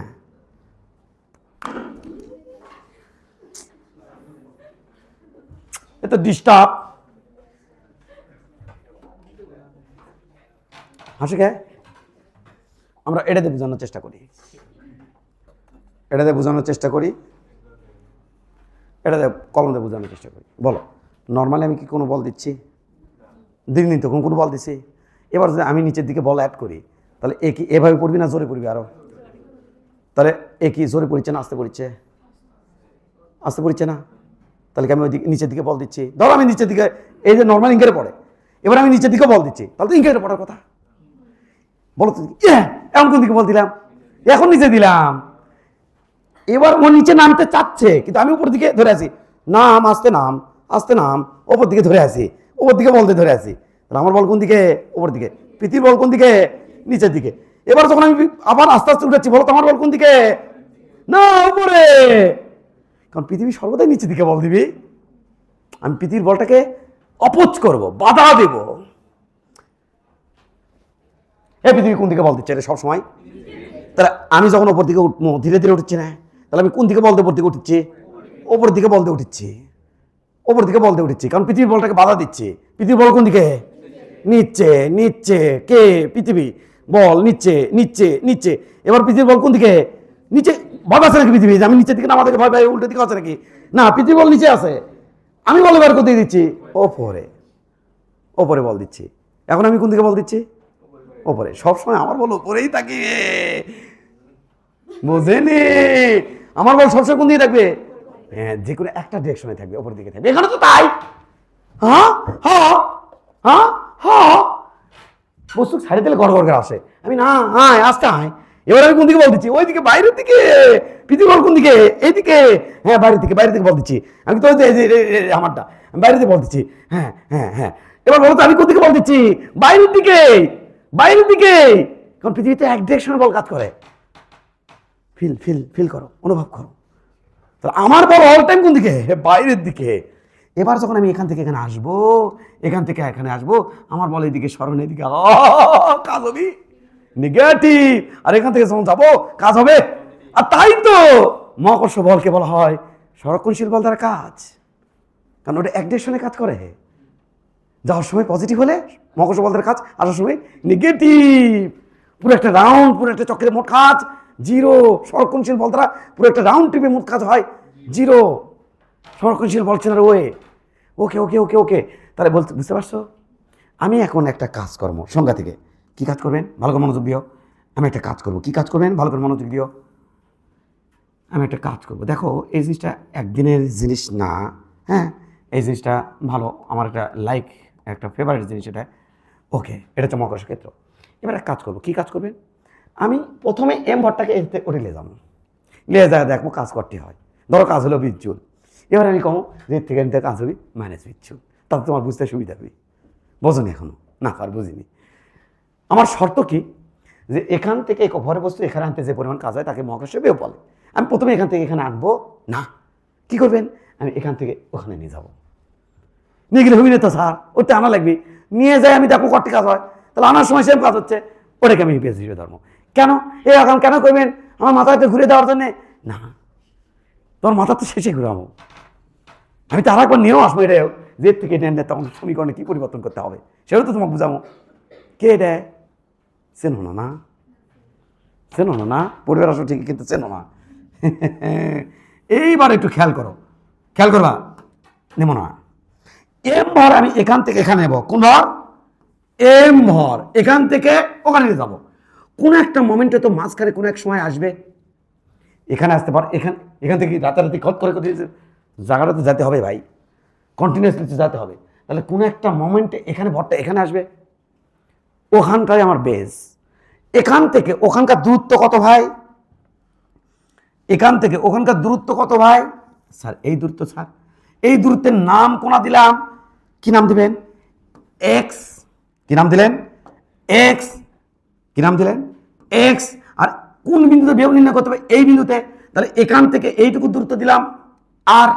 এটা ডিস্টার্ব। হাসি কে? আমরা এটাতে বোঝানোর চেষ্টা করি, এটাতে বোঝানোর চেষ্টা করি, এটাতে কলমে বোঝানোর চেষ্টা করি। বলো, নর্মালি আমি কি কোনো বল দিচ্ছি? দিইনি তো, কোনো বল দিছি? এবার যদি আমি নিচের দিকে বল অ্যাড করি, তাহলে এ কি এভাবে পড়বি না জোরে পড়বি আরো? তাহলে এ কি জোরে পড়ছে না আস্তে পড়ছে? আস্তে পড়ছে না? তাহলে কি আমি ওই দিকে নিচের দিকে বল দিচ্ছি? ধরো আমি নিচের দিকে, এই যে নর্মাল ইঙ্কেটে পড়ে, এবার আমি নিচের দিকে বল দিচ্ছি, তাহলে তো ইঙ্কেটে পড়ার কথা। বলো তো, এখন কোন দিকে বল দিলাম? এখন নিচে দিলাম। এবার ও নিচে নামতে চাচ্ছে, কিন্তু আমি উপর দিকে ধরে আছি। নাম, আস্তে নাম, আস্তে নাম, ওপর দিকে ধরে আছি, ওপর দিকে বলতে ধরে আছি। তাহলে আমার বল কোন দিকে? ওপর দিকে। পৃথিবীর বল কোন দিকে? নিচের দিকে। এবার যখন আমি আবার আস্তে আস্তে উঠাচ্ছি, বলো তোমার বল কোন দিকে? না, উপরে। কারণ পৃথিবী সর্বদাই নিচের দিকে বল দিবি। আমি পৃথিবীর বলটাকে অপোজ করব, বাধা দেব। এ পৃথিবী কোন দিকে বল দিচ্ছে এটা সবসময়? তাহলে আমি যখন ওপর দিকে উঠবো, ধীরে ধীরে উঠছি না, তাহলে আমি কোন দিকে বলতে ওপর দিকে উঠছি? ওপর দিকে বলতে উঠছি, ওপর দিকে বলতে উঠছি, কারণ পৃথিবীর বলটাকে বাধা দিচ্ছে। পৃথিবীর বল কোন দিকে? নিচে। নিচে কে? পৃথিবী। বল নিচে, নিচে, নিচে। এবার পৃথিবীর বল কোন দিকে? নিচে। বাধা আছে নাকি পৃথিবী? আমি নিচের দিকে না, আমাদেরকে ভয় পাই উল্টো দিকে আছে নাকি? না, পৃথিবীর বল নিচে আছে। আমি বল এবার কোথায় দিচ্ছি? ওপরে। ওপরে বল দিচ্ছি। এখন আমি কোন দিকে বল দিচ্ছি? ওপরে। সবসময় আমার বল ওপরেই থাকি, বোঝেনি? আমার বল সবসময় কোন দিকে থাকবে? হ্যাঁ, যে কোনো একটা ডিরেকশনে থাকবে, ওপর দিকে থাকবে। এখানে তো তাই। হ্যাঁ হ্যাঁ হ্যাঁ হ্যাঁ, বস্তু ছাড়িয়ে দিলে গড় গড় করে আসে। আমি না, হ্যাঁ আস্তে আয়। এবার আমি কোন দিকে বল দিচ্ছি? ওই দিকে, বাইরের দিকে। পৃথিবী বল কোন দিকে? এইদিকে। হ্যাঁ, বাইরের দিকে, বাইরের দিকে বল দিচ্ছি। আমি তো আমারটা বাইরের দিকে বল দিচ্ছি। হ্যাঁ হ্যাঁ হ্যাঁ। এবার বলো তো আমি কোন দিকে বল দিচ্ছি? বাইরের দিকে, বাইরের দিকে। কারণ পৃথিবীতে এক ডিরেকশনে বল কাজ করে। ফিল ফিল ফিল করো, অনুভব করো। তাহলে আমার বল অল টাইম কোন দিকে? বাইরের দিকে। এবার যখন আমি এখান থেকে এখানে আসবো, এখান থেকে এখানে আসবো, আমার বল এদিকে স্মরণ, এদিকে কাজ হবে নেগেটিভ। আর এখান থেকে যখন যাবো কাজ হবে। আর তাই তো মহাকর্ষ বলকে বলা হয় সংরক্ষণশীল বল দ্বারা কাজ, কারণ ওটা এক ডিরেকশনে কাজ করে। যাওয়ার সময় পজিটিভ হলে মহাকর্ষ বল দ্বারা কাজ, আসার সময় নেগেটিভ। পুরো একটা রাউন্ড, পুরো একটা চক্রের মোট কাজ জিরো। সংরক্ষণশীল বল দ্বারা পুরো একটা রাউন্ড ট্রিপে মোট কাজ হয় জিরো। সংরক্ষণশীল বল চেনার ওয়ে। ওকে ওকে ওকে ওকে। তাহলে বলতে বুঝতে পারছো? আমি এখন একটা কাজ কর্ম সংজ্ঞা থেকে কি কাজ করবেন ভালো করে মনোযোগ দিও। আমি একটা কাজ করব, কি কাজ করবেন ভালো করে মনোযোগ দিও। আমি একটা কাজ করব, দেখো এই জিনিসটা একদিনের জিনিস না। হ্যাঁ, এই জিনিসটা ভালো, আমার একটা লাইক, একটা ফেভারিট জিনিস এটা। ওকে, এটা হচ্ছে মহাকর্ষ ক্ষেত্র। এবার এক কাজ করবো, কি কাজ করবেন? আমি প্রথমে এম ভরটাকে এতে ওঠে নিয়ে যাবো, নিয়ে যায় দেখবো কাজ করতে হয়। ধরো কাজ হলো 20 জুল। এবার আমি কমো যে থেকে নিতে কাজ হবে -20 জুল। তাতে তোমার বুঝতে সুবিধা হবে। বোঝনি এখনো? না স্যার বুঝিনি। আমার শর্ত কি, যে এখান থেকে ভরে বস্তু এখানে আনতে যে পরিমাণ কাজ হয় তাকে মহাকর্ষ বেগ বলে। আমি প্রথমে এখান থেকে এখানে আনবো না, কি করবেন? আমি এখান থেকে ওখানে নিয়ে যাবো। নিয়ে গেলে হবি না তো স্যার, ওটা আনা লাগবে। নিয়ে যাই আমি, দেখো কটি কাজ হয়। তাহলে আনার সময় সেম কাজ হচ্ছে, ওটাকে আমি হিপেস হিসেবে ধর্ম। কেন এই এখন কেন করবেন? আমার মাথাতে ঘুরে দেওয়ার জন্যে না, তোমার মাথা তো শেষে ঘুরাবো। আমি তো আর একবার নিয়েও আসবো এটাও, যে থেকে এটা তখন সমীকরণে কী পরিবর্তন করতে হবে সেটাও তো তোমাকে বুঝাবো। কে এটা? চেনো না? না চেনো না? পরিবার আসো ঠিকই, কিন্তু চেনো না। এইবার একটু খেয়াল করো, খেয়াল করবা। নেব না এম ভর, আমি এখান থেকে এখানে নেব। কোন ভর? এম ভর। এখান থেকে ওখানে নিয়ে যাবো। কোন একটা মোমেন্টে তো মাঝখানে কোনো এক সময় আসবে, এখানে আসতে পার। এখান থেকে রাতারাতি খত করে জায়গাটা তো যেতে হবে ভাই, কন্টিনিউয়াসলি তো যেতে হবে। তাহলে কোনো একটা মোমেন্টে এখানে ভরটা এখানে আসবে, ওখানটাই আমার বেস। এখান থেকে ওখানকার দূরত্ব কত ভাই? এখান থেকে ওখানকার দূরত্ব কত ভাই? স্যার এই দূরত্ব। স্যার এই দূরত্বের নাম কোনা দিলাম, কি নাম দিবেন? এক্স। কি নাম দিলেন? এক্স কি নাম দিলেন এক্স। আর কোন বিন্দুতে বিভব নির্ণয় করতে হবে এই বিন্দুতে, তাহলে এখান থেকে এইটুকু দূরত্ব দিলাম আর,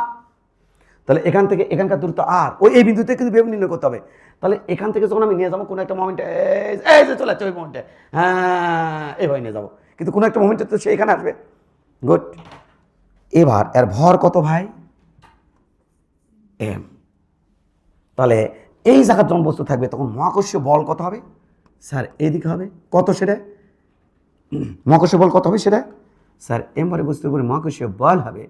তাহলে এখান থেকে এখানকার দূরত্ব আর, ওই এই বিন্দুতে কিন্তু বিভব নির্ণয় করতে হবে। তাহলে এখান থেকে যখন আমি নিয়ে যাবো কোনো একটা মোমেন্টে, এই যে চলে যাচ্ছে ওই মোমেন্টে, হ্যাঁ এইভাবে নিয়ে যাবো, কিন্তু কোনো একটা মোমেন্টে তো সে এখানে আসবে। গুড। এবার এর ভর কত ভাই এম। তাহলে এই জায়গার যখন বস্তু থাকবে তখন মহাকর্ষীয় বল কত হবে স্যার এইদিকে হবে কত, সেটা মহাকর্ষীয় বল কত হবে সেটা স্যার এম ভরের বস্তুর উপরে মহাকর্ষীয় বল হবে,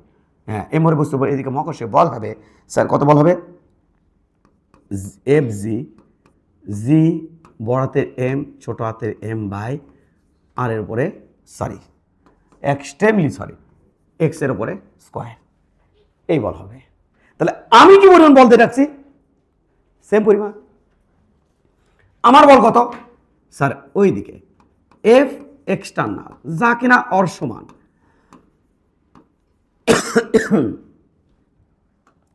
হ্যাঁ এম ভরের বস্তুর উপরে এদিকে মহাকর্ষীয় বল হবে স্যার কত বল হবে এফ জি, জি বড় হাতের এম ছোট হাতের এম বাই আর এর উপরে সরি এক্সট্রিমলি সরি এক্স এর উপরে স্কোয়ার, এই বল হবে। তাহলে আমি কি পরিমাণ বল দিয়ে রাখছি সেম পরিমাণ। আমার বল কত স্যার ওই দিকে এফ এক্সটার্নাল যা কিনা অর সমান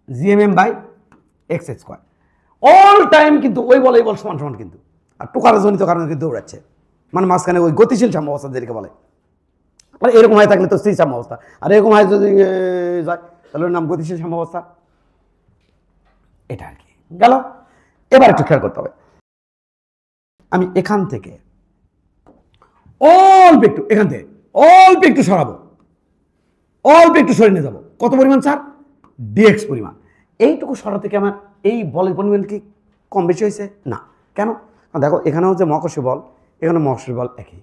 GMM by x square, all time কিন্তু ওই বল এই বল সমান সমান কিন্তু, আর টোকারা জনিত কারণে কিন্তু দৌড়াচ্ছে, মানে মাঝখানে ওই গতিশীল সাম্যাবস্থা যেটাকে বলে। আর এরকম হয়ে থাকলে তো স্থির সাম্যাবস্থা, আর এরকম হয় যদি যায় তাহলে ওর নাম গতিশীল সাম্যাবস্থা। এটা আর কি গেল। এবার একটু খেয়াল করতে হবে, আমি এখান থেকে অল্প একটু এখান থেকে অল্প একটু সরাবো, অল্প একটু সরিয়ে নিয়ে যাবো, কত পরিমাণ স্যার ডিএক্স পরিমাণ। এইটুকু সরা থেকে আমার এই বলের পরিমাণ কি কম বেশি হয়েছে না, কেন দেখো এখানেও যে মহাকর্ষীয় বল এখানে মহাকর্ষীয় বল একই,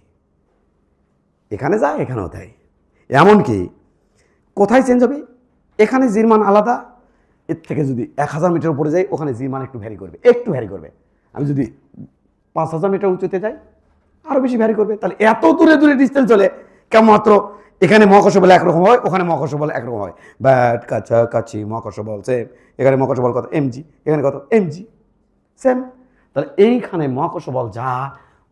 এখানে যায় এখানেও তাই। এমনকি কোথায় চেঞ্জ হবে, এখানে জির মান আলাদা, এর থেকে যদি 1000 মিটার উপরে যাই ওখানে জির মান একটু ভ্যারি করবে, একটু ভ্যারি করবে। আমি যদি 5000 মিটার উঁচুতে যাই আরো বেশি ভ্যারি করবে। তাহলে এত দূরে দূরে ডিস্টেন্স হলে কেমনমাত্র এখানে মহাকর্ষ বল একরকম হয়, ওখানে মহাকর্ষ বল একরকম হয়, ব্যাট কাছাকাছি মহাকর্ষ বল সেম, এখানে মহাকর্ষ বল কত এমজি, এখানে কত এমজি সেম। তাহলে এইখানে মহাকর্ষ বল যা,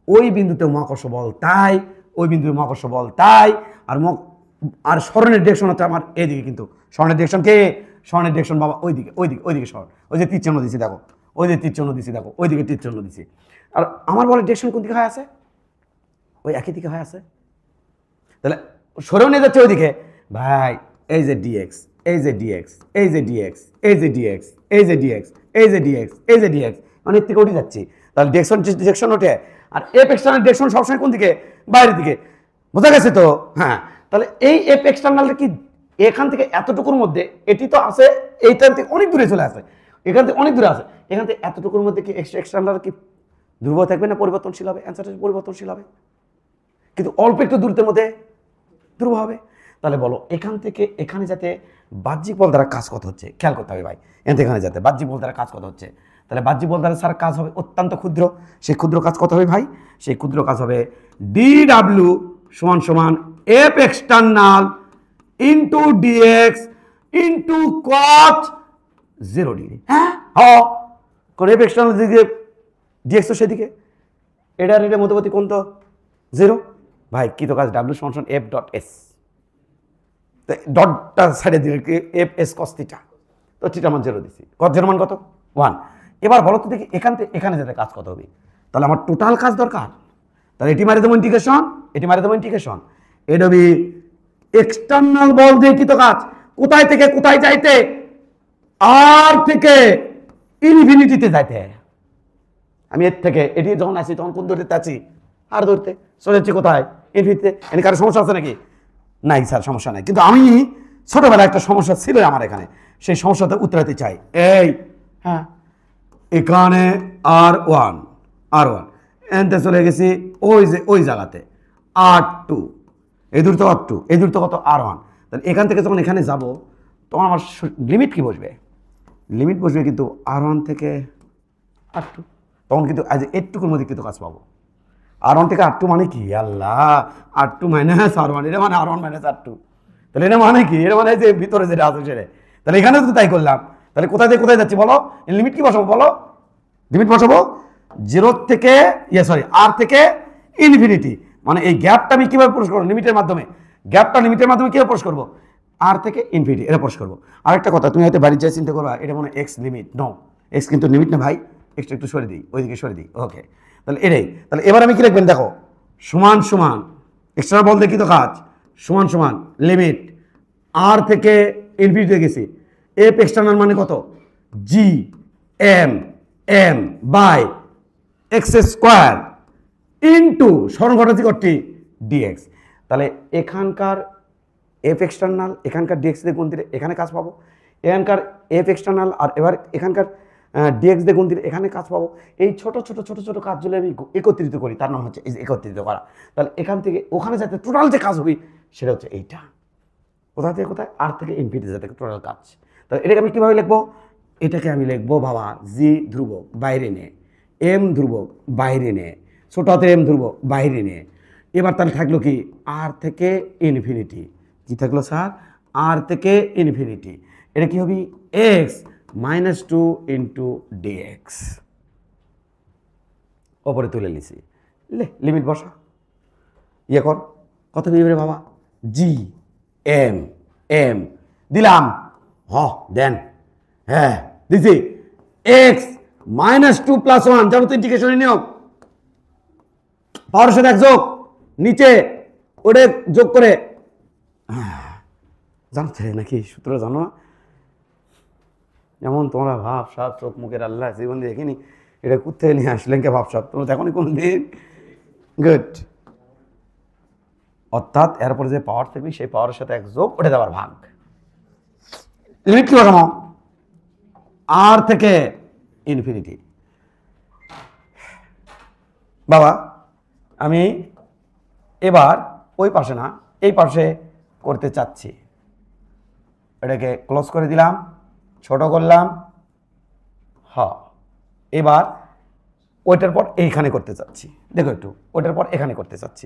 ওই বিন্দুতে মহাকর্ষ বল তাই, ওই বিন্দুতে মহাকর্ষ বল তাই। আর স্মরণের ডিরেকশন হচ্ছে আমার এইদিকে, কিন্তু স্মরণের ডিরেকশন কে, স্মরণের ডিরেকশন বাবা ওইদিকে ওইদিকে ওইদিকে স্মরণ, ওই যে তীর চিহ্ন দিচ্ছি দেখো, ওই যে তীর চিহ্ন দিচ্ছি দেখো, ওইদিকে তীর চিহ্ন দিচ্ছি। আর আমার বলের ডিরেকশন কোন দিকে হয়ে আছে, ওই একই দিকে হয়ে আছে। তাহলে সরেও নিয়ে যাচ্ছে ওইদিকে ভাই, এই যে ডিএক্স, এই যে ডিএক্স, এই যে ডিএক্স, এই যে ডিএক্স, এই যে ডিএক্স, এই যে ডিএক্স, এই যে ডিএক্স, মানে এর থেকে উঠে যাচ্ছি। তাহলে ডিরেকশন ওঠে, আর এফ এক্সটার্নাল ডিরেকশন সবসময় কোন দিকে, বাইরের দিকে, বোঝা গেছে তো। হ্যাঁ, তাহলে এই এফ এক্সটার্নালটা কি এখান থেকে এতটুকুর মধ্যে, এটি তো আছে এইখান থেকে অনেক দূরে চলে আসে, এখান থেকে অনেক দূরে আছে, এখান থেকে এতটুকুর মধ্যে কি এক্সটার্নাল কি ধ্রুব থাকবে না পরিবর্তনশীল হবে, অ্যান্সারটা পরিবর্তনশীল হবে, কিন্তু অল্প একটু দূরত্বের মধ্যে ধ্রুব হবে। তাহলে বলো এখান থেকে এখানে যাতে বাহ্যিক বল দ্বারা কাজ কত হচ্ছে খেয়াল করতে হবে ভাই, এখানে যাতে বাহ্যিক বল দ্বারা কাজ কত হচ্ছে, তাহলে বাহ্যিক বল দ্বারা স্যার কাজ হবে অত্যন্ত ক্ষুদ্র, সেই ক্ষুদ্র কাজ কত হবে ভাই, সেই ক্ষুদ্র কাজ হবে DW সমান সমান F external into DX into cot 0 degree. হ্যাঁ কোন এফ এক্সটার্নাল দিকে ডিএক্স তো সেদিকে, এটার এটার মধ্যবর্তী কোন তো 0 ভাই, কি তো কাজ ডাব্লিউ সমান সমান এফ ডট এস, ডটটা সাইডে দিলে এফ এস কস থিটা, তো থিটা মান 0 দিছি, কস 0 মান কত 1। এবার বলো তো দেখি এখান থেকে এখানে যেতে কাজ কত হবে, তাহলে আমার টোটাল কাজ দরকার, তাহলে এটি মারে দেবো ইন্টিগ্রেশন, এটি মারে দেবো ইন্টিগ্রেশন, এটা হবে এক্সটার্নাল বল দিয়ে কি তো কাজ, কোথায় থেকে কোথায় যাইতে, আর থেকে ইনফিনিটিতে যাইতে। আমি এর থেকে এটি যখন আসি তখন কোন দূরত্বে আছি, আর ধরতে চলে যাচ্ছি কোথায় ইনফিনিটিতে। এখানে কারো সমস্যা আছে নাকি, নাই স্যার সমস্যা নাই, কিন্তু আমি ছোটবেলায় একটা সমস্যা ছিল আমার এখানে, সেই সমস্যাতে উত্তরাতে চাই। এই হ্যাঁ এখানে R1 এনতে চলে গেছি ওই যে ওই জায়গাতে R2, এই দূরত্ব R2, এই দূরত্ব কত R1। তাহলে এখান থেকে যখন এখানে যাব তখন আমার লিমিট কি বসবে, লিমিট বসবে কিন্তু R1 থেকে R2, তখন কিন্তু আজ এইটুকুর মধ্যে কিন্তু কাজ পাবো। R1 থেকে R2 মানে কি, আল্লাহ R2 মাইনাস R1, এটা মানে R1 মাইনাস R2, তাহলে এটা মানে কি, এটা মানে যে ভিতরে যেটা আছে সেটা। তাহলে এখানে তো তাই করলাম, তাহলে কোথায় থেকে কোথায় যাচ্ছি বলো, লিমিট কি বসাবো বলো, লিমিট বসাবো 0 থেকে R থেকে ইনফিনিটি, মানে এই গ্যাপটা আমি কিভাবে প্রকাশ করবো, লিমিটের মাধ্যমে, গ্যাপটা লিমিটের মাধ্যমে কিভাবে প্রকাশ করবো, R থেকে ইনফিনিটি এটা প্রকাশ করবো। আরেকটা কথা, তুমি হয়তো বাড়ির যাই চিন্তা করবা এটা মনে এক্স লিমিট, নো এক্স কিন্তু লিমিট না ভাই, এক্সটা একটু সরে দিই, ওইদিকে সরে দিই, ওকে। তাহলে এটাই, তাহলে এবার আমি কি রাখবেন দেখো, সমান সমান এক্সটার্নাল বল দেখি তো কাজ সমান সমান লিমিট আর থেকে ইনফিনিটিতে গেছি এফ এক্সটার্নাল মানে কত G M M by x square into স্মরণ ঘটাচ্ছি কটি ডিএক্স। তাহলে এখানকার এফ এক্সটার্নাল এখানকার ডিএক্স দিয়ে গুণ দিলে এখানে কাজ পাবো, এখানকার এফ এক্সটার্নাল আর এবার এখানকার ডিএক্স দিয়ে গুণ দিলে এখানে কাজ পাবো। এই ছোট ছোট ছোট ছোট কাজগুলো আমি একত্রিত করি, তার নাম হচ্ছে একত্রিত করা। তাহলে এখান থেকে ওখানে যাতে টোটাল যে কাজ হবে সেটা হচ্ছে এইটা, কোথা থেকে কোথায় আর থেকে ইনফিনিটি যাতে টোটাল কাজ। তাহলে এটাকে আমি কীভাবে লিখবো, এটাকে আমি লিখবো বাবা জি ধ্রুবক বাইরে নে, এম ধ্রুবক বাইরে নে, ছোট হাতে এম ধ্রুবক বাইরে নে। এবার তাহলে থাকলো কি আর থেকে ইনফিনিটি, কি থাকলো স্যার আর থেকে ইনফিনিটি। এটা কি হবে x minus two into DX, ওপরে তুলে নিছি লিমিট বসা ইয়ে কর কত বিবে বাবা জি এম এম দিলাম হ দেন হ্যাঁ দিছি x minus two plus one জানো তো ইন্টিগ্রেশনের নিয়ম পাওয়ার সাথে এক যোগ নিচে ওটা যোগ করে জানতে নাকি সূত্র জানো না, যেমন তোমরা ভাব সব চোখ মুখের আল্লাহ জীবন দেখিনি এটা কোথা থেকে নিয়ে আসলেন কে ভাব সব তোমরা দেখনি কোন দিন গুড। অর্থাৎ এরপরে যে পাওয়ার থাকবে সেই পাওয়ারের সাথে এক যোগ ওটা দেওয়ার ভাগ। লিমিট কি লাগানো আর থেকে ইনফিনিটি। বাবা আমি এবার ওই পাশে না এই পাশে করতে চাচ্ছি, এটাকে ক্লোজ করে দিলাম ছোট করলাম হ। এবার ওইটার পর এইখানে করতে চাচ্ছি, দেখো একটু ওইটার পর এখানে করতে চাচ্ছি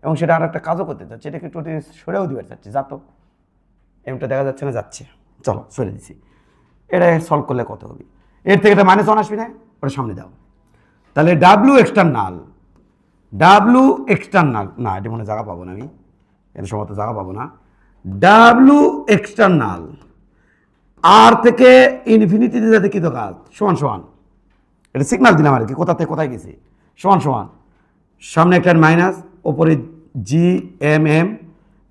এবং সেটা আর একটা কাজও করতে চাচ্ছি, এটাকে একটু সরেও দিতে চাচ্ছি। যা তো এমটা দেখা যাচ্ছে না, যাচ্ছে চলো সরে দিচ্ছি। এটা সলভ করলে কত হবে, এর থেকে এটা মাইনাস ওয়ান আসবে না, ওটা সামনে দাও। তাহলে ডাব্লু এক্সটার্নাল না এটা মনে জায়গা পাবো না, আমি এর সময় জায়গা পাবো না। ডাব্লু এক্সটার্নাল আর থেকে ইনফিনিটিতে যাতে কি তো কাজ সমান সমান, এটা সিগনাল দিলাম আর কি কোথা থেকে কোথায় গেছি সমান সমান, সামনে একটা মাইনাস ওপরে জি এম এম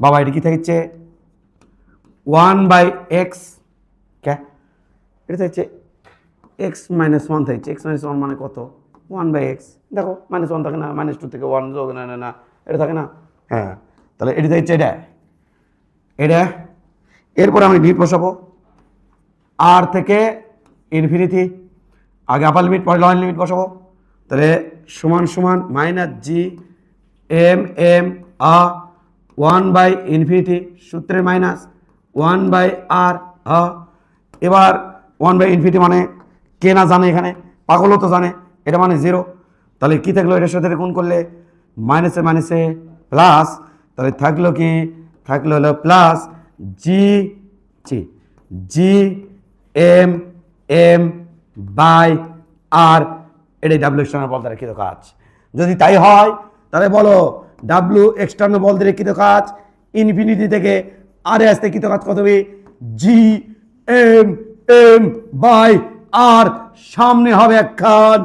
বাবা এটা কি থাকছে ওয়ান বাই এক্স কে এটা থাকছে এক্স মাইনাস ওয়ান থাকছে, এক্স মাইনাস ওয়ান মানে কত ওয়ান বাই এক্স, দেখো মাইনাস ওয়ান থাকে না মাইনাস টু থেকে ওয়ান যোগ না না না এটা থাকে না, হ্যাঁ তাহলে এটি থাকছে এটা এটা। এরপরে আমি লিমিট বসাবো আর থেকে ইনফিনিটি, আগে আপার লিমিট পরে লোয়ার লিমিট বসাবো। তাহলে সমান সমান minus G M M uh one by infinity সূত্রের minus one by R uh. এবার ওয়ান বাই ইনফিনিটি মানে কে না জানে, এখানে পাগলও তো জানে এটা মানে জিরো। তাহলে কি থাকলো এটার সাথে গুণ করলে মাইনাসে মাইনাসে প্লাস, তাহলে থাকলো কি থাকলো হলো plus G G G M M by R, এটাই ডাব্লু এক্সটার্নাল বল দ্বারা কৃত কাজ। যদি তাই হয় তাহলে বলো ডাব্লু এক্সটার্নাল বল দ্বারা কৃত কাজ ইনফিনিটি থেকে আর আসতে কৃত কাজ কত হবে জি এম এম বাই আর, সামনে হবে একখান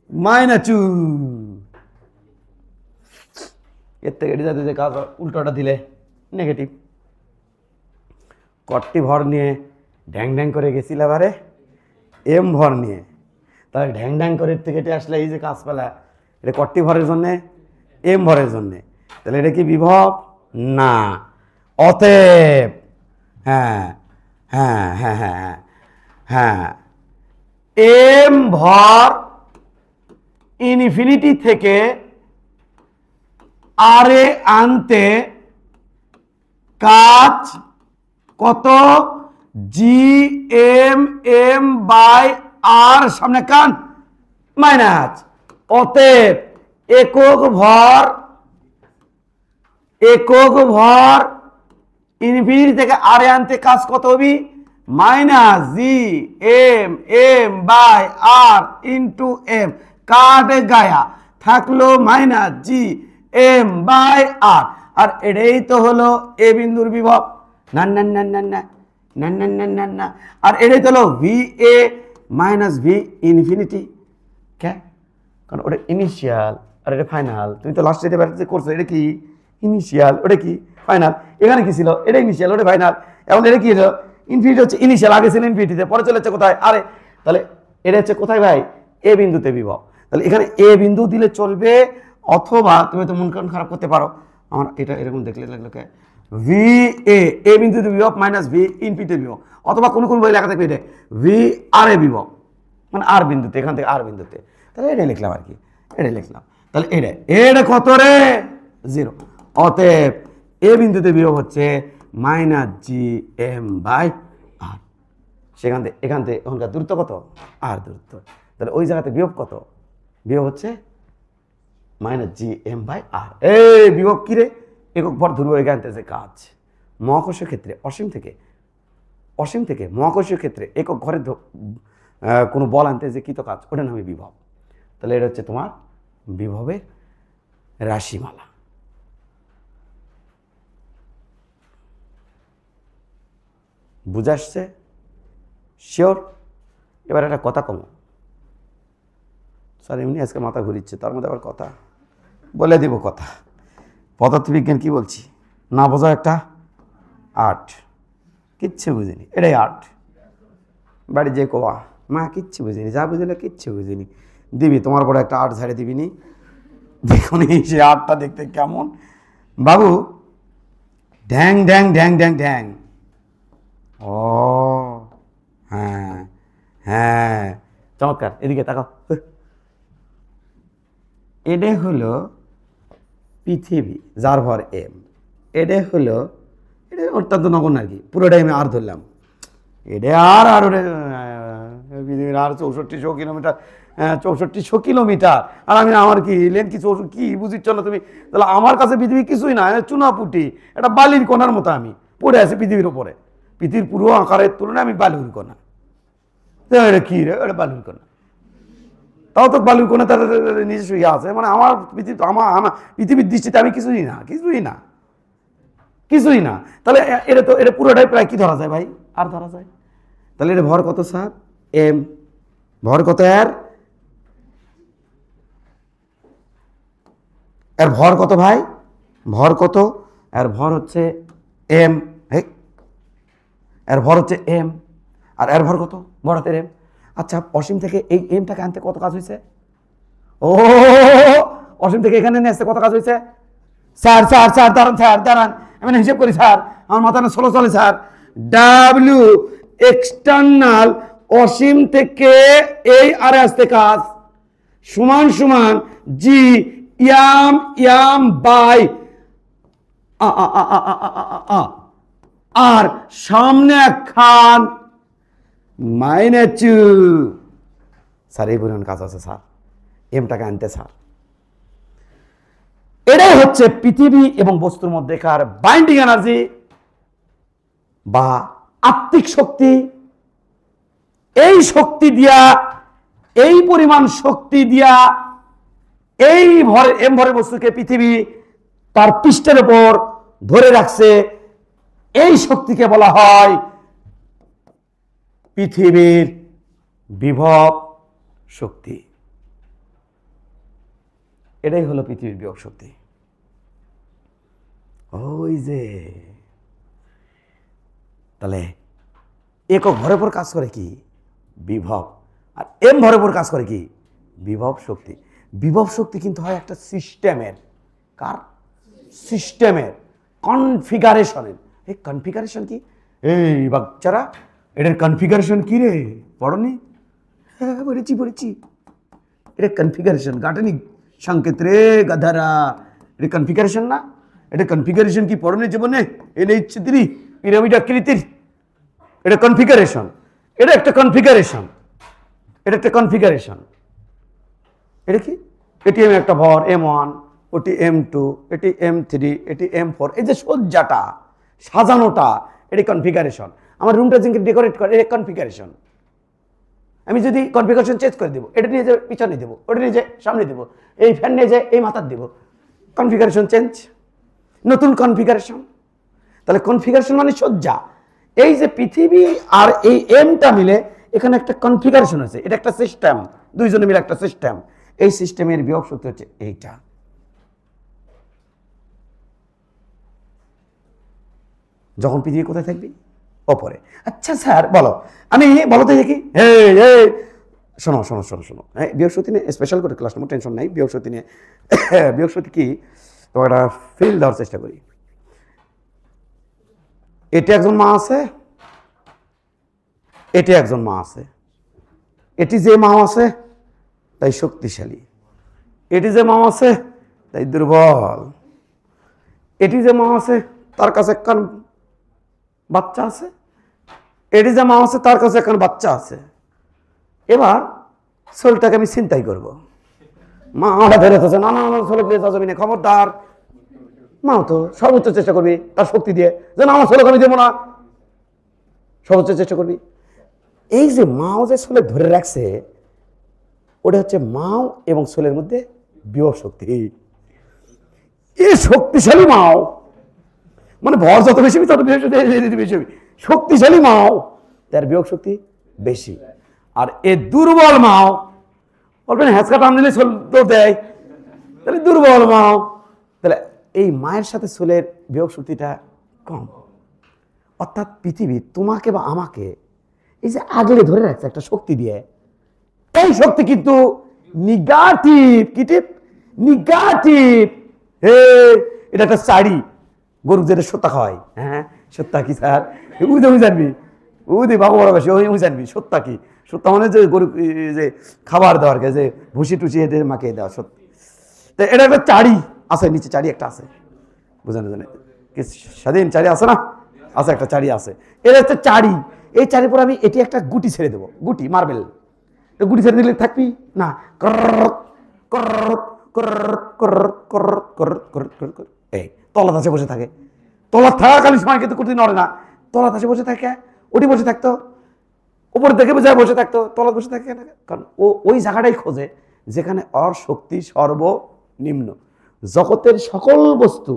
মাইনাস টু। এর থেকে এটি যাতে যে কাজ উল্টোটা দিলে নেগেটিভ, কটটি ভর নিয়ে ঢ্যাং ঢ্যাং করে গেছিল এবারে এম ভর নিয়ে, তাহলে ঢ্যাং ঢ্যাং করে থেকে আসলে এই যে কাজ পেলা এটা কটটি ভরের জন্যে এম ভরের জন্যে, তাহলে এটা কি বিভব না, অতএব হ্যাঁ হ্যাঁ হ্যাঁ হ্যাঁ হ্যাঁ এম ভর ইনফিনিটি থেকে আরে আনতে কাজ কত জি এম এম বাই আর সামনে কান মাইনাস, অতএব একক ভর ইনফিনিটি থেকে আরে আনতে কাজ কত হবি minus G M M by R into M, কাটে গায়া থাকলো minus G M by R, আর এটাই তো হলো এ বিন্দুর বিভব না না না না না না না না না না, আর এটাই তো হলো V A minus V infinity কে, কারণ ওটা ইনিশিয়াল আর এটা ফাইনাল। তুমি তো লাস্টে এটা ব্যাটার করছো, এটা কি ইনিশিয়াল, ওটা কি ফাইনাল। এখানে কি ছিল, এটা ইনিশিয়াল, ওটা ফাইনাল। এখন এটা কি হলো, ইনফিনিটি হচ্ছে ইনিশিয়াল, আগে ছিল ইনফিনিটিতে, পরে চলে যাচ্ছে কোথায়, আরে তাহলে এটা হচ্ছে কোথায় ভাই, এ বিন্দুতে বিভব। তাহলে এখানে এ বিন্দু দিলে চলবে, অথবা তুমি তো মন কারণ খারাপ করতে পারো, আমার এটা এরকম দেখলে লাগলো কে ভি এ বিন্দুতে বিভব মাইনাস ভি ইনফিনিটিতে বিভব, অথবা কোনো বই লেখা থাকবে এটা ভি আর এ বিভব, মানে আর বিন্দুতে, এখান থেকে আর বিন্দুতে। তাহলে এটাই লিখলাম আর কি, এটাই লিখলাম। তাহলে এটা কত রে, 0। অতএব এ বিন্দুতে বিভব হচ্ছে মাইনাস জি এম বাই আর। সেখান থেকে এখান থেকে এখানকার দূরত্ব কত, আর দূরত্ব। তাহলে ওই জায়গাতে বিভব কত, বিভব হচ্ছে minus G M by R. এই বিভব কি রে, একক ভর ধ্রুব এখানতে কাজ। মহাকর্ষীয় ক্ষেত্রে অসীম থেকে মহাকর্ষীয় ক্ষেত্রে একক ঘরে কোনো বল আনতে যে কৃত কাজ, ওটা নামে বিভব। তাহলে এটা হচ্ছে তোমার বিভবের রাশিমালা। বুঝে আসছে? শিওর? এবার একটা কথা কম স্যার, এমনি আজকে মাথা ঘুরিচ্ছে, তার মধ্যে আবার কথা বলে দিব। কথা পদার্থবিজ্ঞান কি বলছি, না বোঝা একটা আর্ট, কিচ্ছু বুঝিনি, এটাই আর্ট। বাড়ি যে কোয়া মা কিচ্ছু বুঝিনি, যা বুঝলে কিচ্ছু বুঝিনি, দিবি তোমার বড় একটা আর্ট ঝাড়ে দিবিনি, দেখুন এই সে আর্টটা দেখতে কেমন বাবু, ঢ্যাং ঢ্যাং ঢ্যাং ঢ্যাং ঢ্যাং। ও হ্যাঁ হ্যাঁ, চমৎকার, এদিকে তাকাও। এটা হলো পৃথিবী, যার ভর এম। এটা হলো, এটা অত্যন্ত নগণ্য আর কি, পুরোটাই আমি আর ধরলাম। এটা আর ওটা পৃথিবীর আর 6400 কিলোমিটার, 6400 কিলোমিটার। আর আমি আমার কি লেন কি কি বুঝিচ্ছ না তুমি? তাহলে আমার কাছে পৃথিবী কিছুই না, চুনাপুটি, এটা বালির কোনার মতো আমি পড়ে আছি পৃথিবীর ওপরে। পৃথিবীর পুরো আকারের তুলনায় আমি বালুর কোনা। এটা কি রে, এটা বালুর কোনা, তাও তো বালুর কোনা তার নিজস্ব ইয়ে আছে, মানে আমার পৃথিবী, আমার পৃথিবীর দৃষ্টিতে আমি কিছুই না, কিছুই না, কিছুই না। তাহলে এটা তো, এটা পুরোটাই প্রায় কি ধরা যায় ভাই, আর ধরা যায়। তাহলে এটা ভর কত স্যার, এম। ভর কত এর ভর কত ভাই, ভর কত, এর ভর হচ্ছে এম। এর ভর হচ্ছে এম, আর এর ভর কত, ভর হাতের এম। আচ্ছা, অসীম থেকে এই এমটাকে আনতে কত কাজ হয়েছে? ও অসীম থেকে এখানে নিয়ে আসতে কত কাজ হয়েছে? স্যার স্যার স্যার দাঁড়ান, স্যার দাঁড়ান, আমি হিসেব করি স্যার, আমার মাথা না স্লো চলে স্যার। ডাব্লিউ এক্সটার্নাল, অসীম থেকে এই আরে আসতে কাজ, সমান সমান জি ইয়াম ইয়াম বাই আর সামনে খান মাইনাস। স্যার এই পরিমাণ কাজ আছে স্যার, এমটাকে আনতে স্যার। এটাই হচ্ছে পৃথিবী এবং বস্তুর মধ্যেকার বাইন্ডিং এনার্জি বা আত্মিক শক্তি। এই শক্তি দিয়া, এই পরিমাণ শক্তি দিয়া এই ভর এম ভরের বস্তুকে পৃথিবী তার পৃষ্ঠের উপর ধরে রাখছে। এই শক্তিকে বলা হয় পৃথিবীর বিভব শক্তি। এটাই হলো পৃথিবীর বিভব শক্তি। ওই যে তাহলে একক ভরের উপর কাজ করে কি, বিভব, আর এম ভরের উপর কাজ করে কি, বিভব শক্তি। বিভব শক্তি কিন্তু হয় একটা সিস্টেমের, কার সিস্টেমের, কনফিগারেশনের। এই কনফিগারেশন কি, এই বাচ্চারা এটার কনফিগারেশন কি রে, পড়নি? হ্যাঁ বলেছি বলেছি, এটা কনফিগারেশন, গাঠনিক সংকেত রে গাধারা, এটা কনফিগারেশন না? এটা কনফিগারেশন কি পড়নি জীবনে? এটা ইচ্ছে দিদি পিরামিড আকৃতির, এটা কনফিগারেশন, এটা একটা কনফিগারেশন, এটা একটা কনফিগারেশন। এটা কি, এটি এম একটা ভর M1, ওটি M2, এটি M3, এটি M4, এই যে সজ্জাটা সাজানোটা, এটি কনফিগারেশন। আমার রুমটা যেখানে ডেকোরেট করে, এটা কনফিগারেশন। আমি যদি কনফিগারেশন চেঞ্জ করে দেবো, এটা নিয়ে যে পিছনে দেবো, ওটা নিয়ে যে সামনে দেবো, এই ফ্যান নিয়ে যে এই মাথার দেবো, কনফিগারেশন চেঞ্জ, নতুন কনফিগারেশন। তাহলে কনফিগারেশন মানে সজ্জা। এই যে পৃথিবী আর এই এমটা মিলে এখানে একটা কনফিগারেশন হয়েছে, এটা একটা সিস্টেম, দুইজনে মিলে একটা সিস্টেম। এই সিস্টেমের বিভব শক্তি হচ্ছে এইটা। যখন পৃথিবী কোথায় থাকবি? ওপরে। আচ্ছা স্যার বলো, আমি বলো তো দেখি, শোনো শোনো শোনো শোনো, বিভব শক্তি নিয়ে স্পেশাল করে ক্লাস নেবো, টেনশন নাই। বিভব শক্তি নিয়ে, বিভব শক্তি কি তোমার একটা ফিল দেওয়ার চেষ্টা করি। এটি একজন মা আছে, এটি একজন মা আছে। এটি যে মা আছে তাই শক্তিশালী, এটি যে মা আছে তাই দুর্বল। এটি যে মা আছে তার কাছে একখান বাচ্চা আছে, এটি যে মা আছে তার কাছে একখান বাচ্চা আছে। এবার ছোলটাকে আমি চিন্তাই করবো, মা আমরা ধরে থাকছে, না না না ছোল প্লিজ যাবি না, খবরদার। মাও তো সর্বোচ্চ চেষ্টা করবি তার শক্তি দিয়ে, যে না আমার ছোলকে আমি দেবো না, সর্বোচ্চ চেষ্টা করবি। এই যে মাও যে ছোলে ধরে রাখছে, ওটা হচ্ছে মাও এবং ছোলের মধ্যে বিভব শক্তি। এই শক্তিশালী মাও, মানে ভর যত বেশি তত বেশি শক্তিশালী মাও, তার বিভব শক্তি বেশি। আর এ দুর্বল মাও, বলবেন হ্যাঁচকা টান দিলে দৌড় দেয়, তাহলে দুর্বল মাও। তাহলে এই মায়ের সাথে ছোলের বিভব শক্তিটা কম। অর্থাৎ পৃথিবী তোমাকে বা আমাকে এই যে আগলে ধরে রাখছে একটা শক্তি দিয়ে, এই শক্তি কিন্তু নেগেটিভ। কি টিপ? নেগেটিভ। এটা একটা চাড়ি, গরু যেটা সত্তা খাওয়াই। হ্যাঁ সত্তা কি স্যার? উদে জানবি, উদে বাবু বড় বেশি ওই জানবি সত্তা কি। সত্তা মানে যে গরু যে খাবার দেওয়ার যে ভুসি টুসি এদের মাকে দেওয়া সত্যি। তো এটা একটা চাড়ি আছে, নিচে চাড়ি একটা আছে, বুঝেন জানে কি স্বাধীন চাড়ি আছে না? আছে একটা চাড়ি আছে, এটা হচ্ছে চাড়ি। এই চাড়ির পর আমি এটি একটা গুটি ছেড়ে দেবো, গুটি মার্বেল। তো গুটি ছেড়ে দিলে থাকবি না, এই তলা ধাসে বসে থাকে। তলা থাকাকালীন সময় কিন্তু কুটি নড়ে না, তলা ধাসে বসে থাকে। ওটি বসে থাকতো, উপর দেখে বোঝায় বসে থাকতো, তলা বসে থাকে না, কারণ ও ওই জায়গাটাই খোঁজে যেখানে ওর শক্তি সর্বনিম্ন। জগতের সকল বস্তু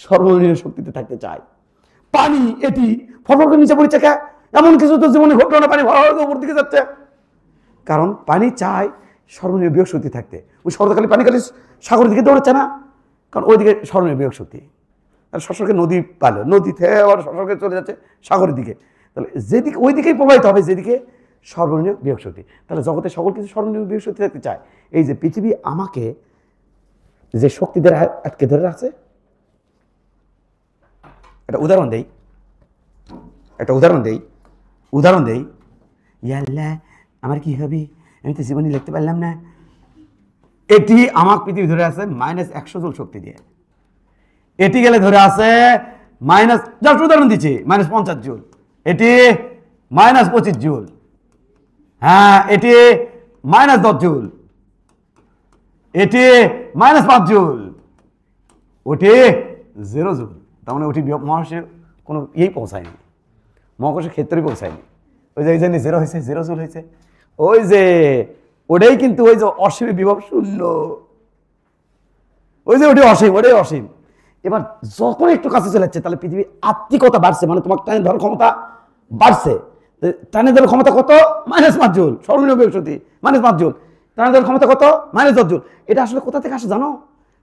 সর্বনিম্ন শক্তিতে থাকতে চায়। পানি এটি ফটফট নিচে পড়ছে, এমন কিছু তো জীবনে ঘটলো না, পানি ভর উপর দিকে যাচ্ছে, কারণ পানি চায় সর্বনিম্ন বিভব শক্তি থাকতে। ওই সর্বকালী পানি খালি সাগরের দিকে দৌড়াচ্ছে না, কারণ ওইদিকে সর্বনিম্ন বিভব শক্তি। আর সশরকে নদী পালো, নদী থেকে আবার সশরকে চলে যাচ্ছে সাগরের দিকে। তাহলে যেদিকে ওই দিকেই প্রবাহিত হবে যেদিকে সর্বনিম্ন বিভব শক্তি। তাহলে জগতের সকল কিছু সর্বনিম্ন বিভব শক্তি থাকতে চায়। এই যে পৃথিবী আমাকে যে শক্তি দ্বারা আটকে ধরে রাখছে, একটা উদাহরণ দেই, উদাহরণ দেই। ইয়াল্লা আমার কি হবে, আমি তো জীবনে লিখতে পারলাম না। এটি আমার পৃথিবী ধরে আছে -100 জুল শক্তি দিয়ে। এটি গেলে ধরে আছে জাস্ট উদাহরণ দিচ্ছি -50 জুল। এটি -25 জুল। হ্যাঁ এটি -10 জুল। এটি -5 জুল। ওটি 0 জুল। তার মানে ওটি মহাকাশে কোনো ইয়েই পৌঁছায়নি, মহাকাশের ক্ষেত্রেই পৌঁছায়নি। ওই যে এই জন্য 0 হয়েছে, 0 জুল হয়েছে। ওই যে ওটাই কিন্তু ওই যে অসীম বিভব শূন্য, ওই যে ওটি অসীম, ওটাই অসীম। এবার যখন একটু কাছে চলে যাচ্ছে, তাহলে পৃথিবীর আত্মিকতা বাড়ছে, মানে তোমার টানে ধরার ক্ষমতা বাড়ছে। টানে ধরার ক্ষমতা কত? -5 জুল। সর্বনিম্ন বিভব শক্তি -5 জুল। টানে ধরার ক্ষমতা কত? -10 জুল। এটা আসলে কোথা থেকে আসে জানো?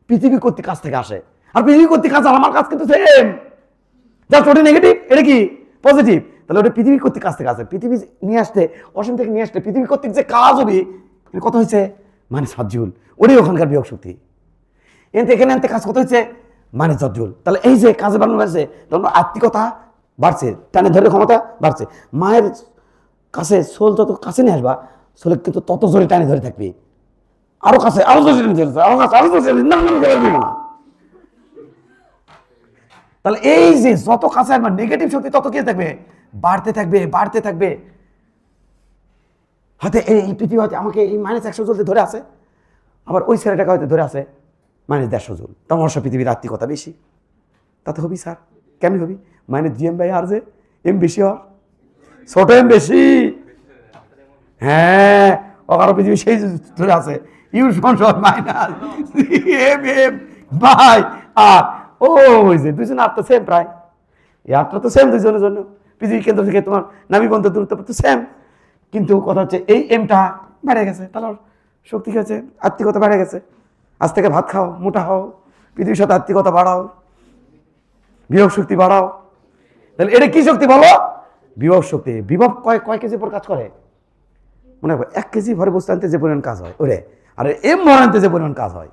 পৃথিবী কর্তৃক কাছ থেকে আসে। আর পৃথিবী কর্তৃক কাজ আর আমার কাজ কিন্তু সেম। জাস্ট ওটা নেগেটিভ, এটা কি পজিটিভ। তাহলে ওটা পৃথিবী কর্তৃক কাছ থেকে আসে। পৃথিবী নিয়ে আসতে, অসীম থেকে নিয়ে আসতে পৃথিবী কর্তৃক যে কাজ হবে কত হয়েছে? -5 জুল। ওটাই ওখানকার বিভব শক্তি। এখানে আনতে কাজ কত হয়েছে? -10 জুল। তাহলে এই যে কাজে বাড়ানো বাড়ছে, তখন আত্মিকতা বাড়ছে, টানে ধরে ক্ষমতা বাড়ছে। মায়ের কাছে সোল যত কাছে নিয়ে আসবা, সোলে কিন্তু তত জোরে টানে ধরে থাকবে, আরো কাছে, আরো জোরে আরো কাছে, আরো জোরে না। তাহলে এই যে যত কাছে আসবে নেগেটিভ শক্তি তত কি থাকবে? বাড়তে থাকবে, বাড়তে থাকবে। হয়তো এই পৃথিবী হয়তো আমাকে এই -100 জুল ধরে আছে, আবার ওই ছেলেটাকে হয়তো ধরে আছে -150 জুল। তখন অবশ্য পৃথিবীর আত্মিকতা বেশি। তাতে হবি স্যার, কেমনি হবি? -GM বাই আর যে এম বেশি হওয়ার, ছোট এম বেশি। হ্যাঁ আরো পৃথিবী সেই ধরে আছে ইউ -GM বাই আর। ওই যে দুজন আর তো সেম, প্রায় এই আটটা তো সেম দুজনের জন্য। পৃথিবী কেন্দ্র থেকে তোমার নাভি বন্ধ দূরত্ব তো সেম, কিন্তু কথা হচ্ছে এই এমটা বেড়ে গেছে, তাহলে শক্তি খেয়েছে, আত্মিকতা বেড়ে গেছে। আজ থেকে ভাত খাও, মোটা হও, পৃথিবীর সাথে আত্মিকতা বাড়াও, বিভব শক্তি বাড়াও। তাহলে এটা কি শক্তি বলো? বিভব শক্তি। বিভব কয় কেজি পর কাজ করে? মনে হয় 1 কেজি ভরে বস্তু আনতে যে পরিমাণ কাজ হয় ওরে, আর এম ভর আনতে যে পরিমাণ কাজ হয়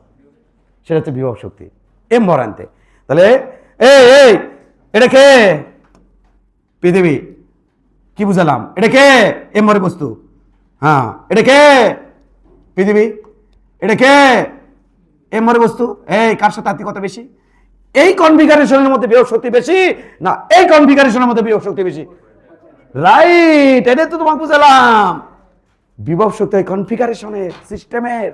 সেটা হচ্ছে বিভব শক্তি, এম ভর আনতে। তাহলে এই এটা কে? পৃথিবী। কি বুঝালাম? এটা কে? এম ভরে বস্তু। হ্যাঁ, এটা কে? পৃথিবী। এটা কে? এম ভরে বস্তু। এই কার সাথে আত্মিকতা বেশি? এই কনফিগারেশনের মধ্যে বিভব শক্তি বেশি না এই কনফিগারেশনের মধ্যে বিভব শক্তি বেশি? রাইট, এটা তো তোমাকে বুঝালাম। বিভব শক্তি হয় কনফিগারেশনের, সিস্টেমের।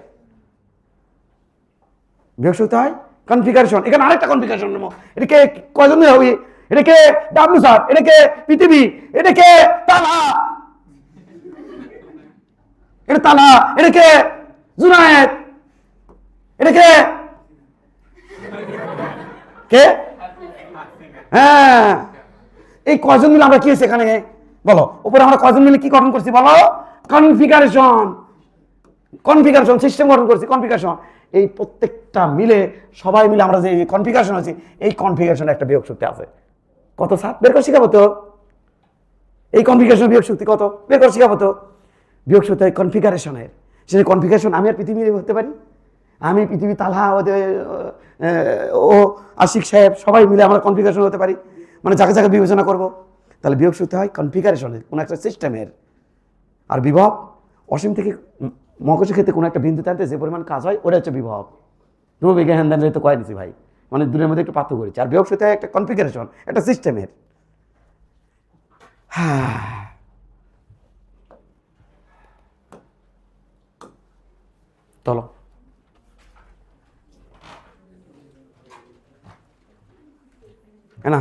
বিভব শক্তি হয় কনফিগারেশন। এখানে আরেকটা কনফিগারেশন। এটাকে কয়জন হবে? এটাকে ডাব্লিউ স্যার, এটাকে পৃথিবী, এটাকে তালা, এটা তালা, এটাকে জুনায়েদ, এটাকে কে? হ্যাঁ, এই কয়জন মিলে আমরা কি হয়েছে এখানে বলো? উপরে আমরা কয়জন মিলে কি গঠন করছি বলো? কনফিগারেশন। কনফিগারেশন সিস্টেম গঠন করছি, কনফিগারেশন। এই প্রত্যেকটা মিলে সবাই মিলে আমরা যে কনফিগারেশন আছি, এই কনফিগারেশনে একটা বিয়োগ শক্তি আছে। কত স্যার? বের করে শিখাবো তো। এই কনফিগারেশন বিয়োগ শক্তি কত? বের করে শিখাবো তো। বিয়োগ শক্তি হয় কনফিগারেশনের। সেই কনফিগারেশন আমি আর পৃথিবী হতে পারি। আমি পৃথিবী, তালহা, ও আশিক সাহেব সবাই মিলে আমরা কনফিগারেশন হতে পারি, মানে যাকে যাকে বিবেচনা করব। তাহলে বিয়োগ শক্তি হয় কনফিগারেশনের, কোনো একটা সিস্টেমের। আর বিভব অসীম থেকে মহাকাশের ক্ষেত্রে কোনো একটা বিন্দুতে আনতে যে পরিমাণ কাজ হয় ওটা হচ্ছে বিভব। ধ্রুববিজ্ঞান হ্যান তো কয়ে দিচ্ছি ভাই, মানে দূরের মধ্যে একটু পার্থক্য করেছি। আর বিভব শক্তি হয় একটা কনফিগারেশন, একটা সিস্টেমের। হ্যাঁ, চলো না,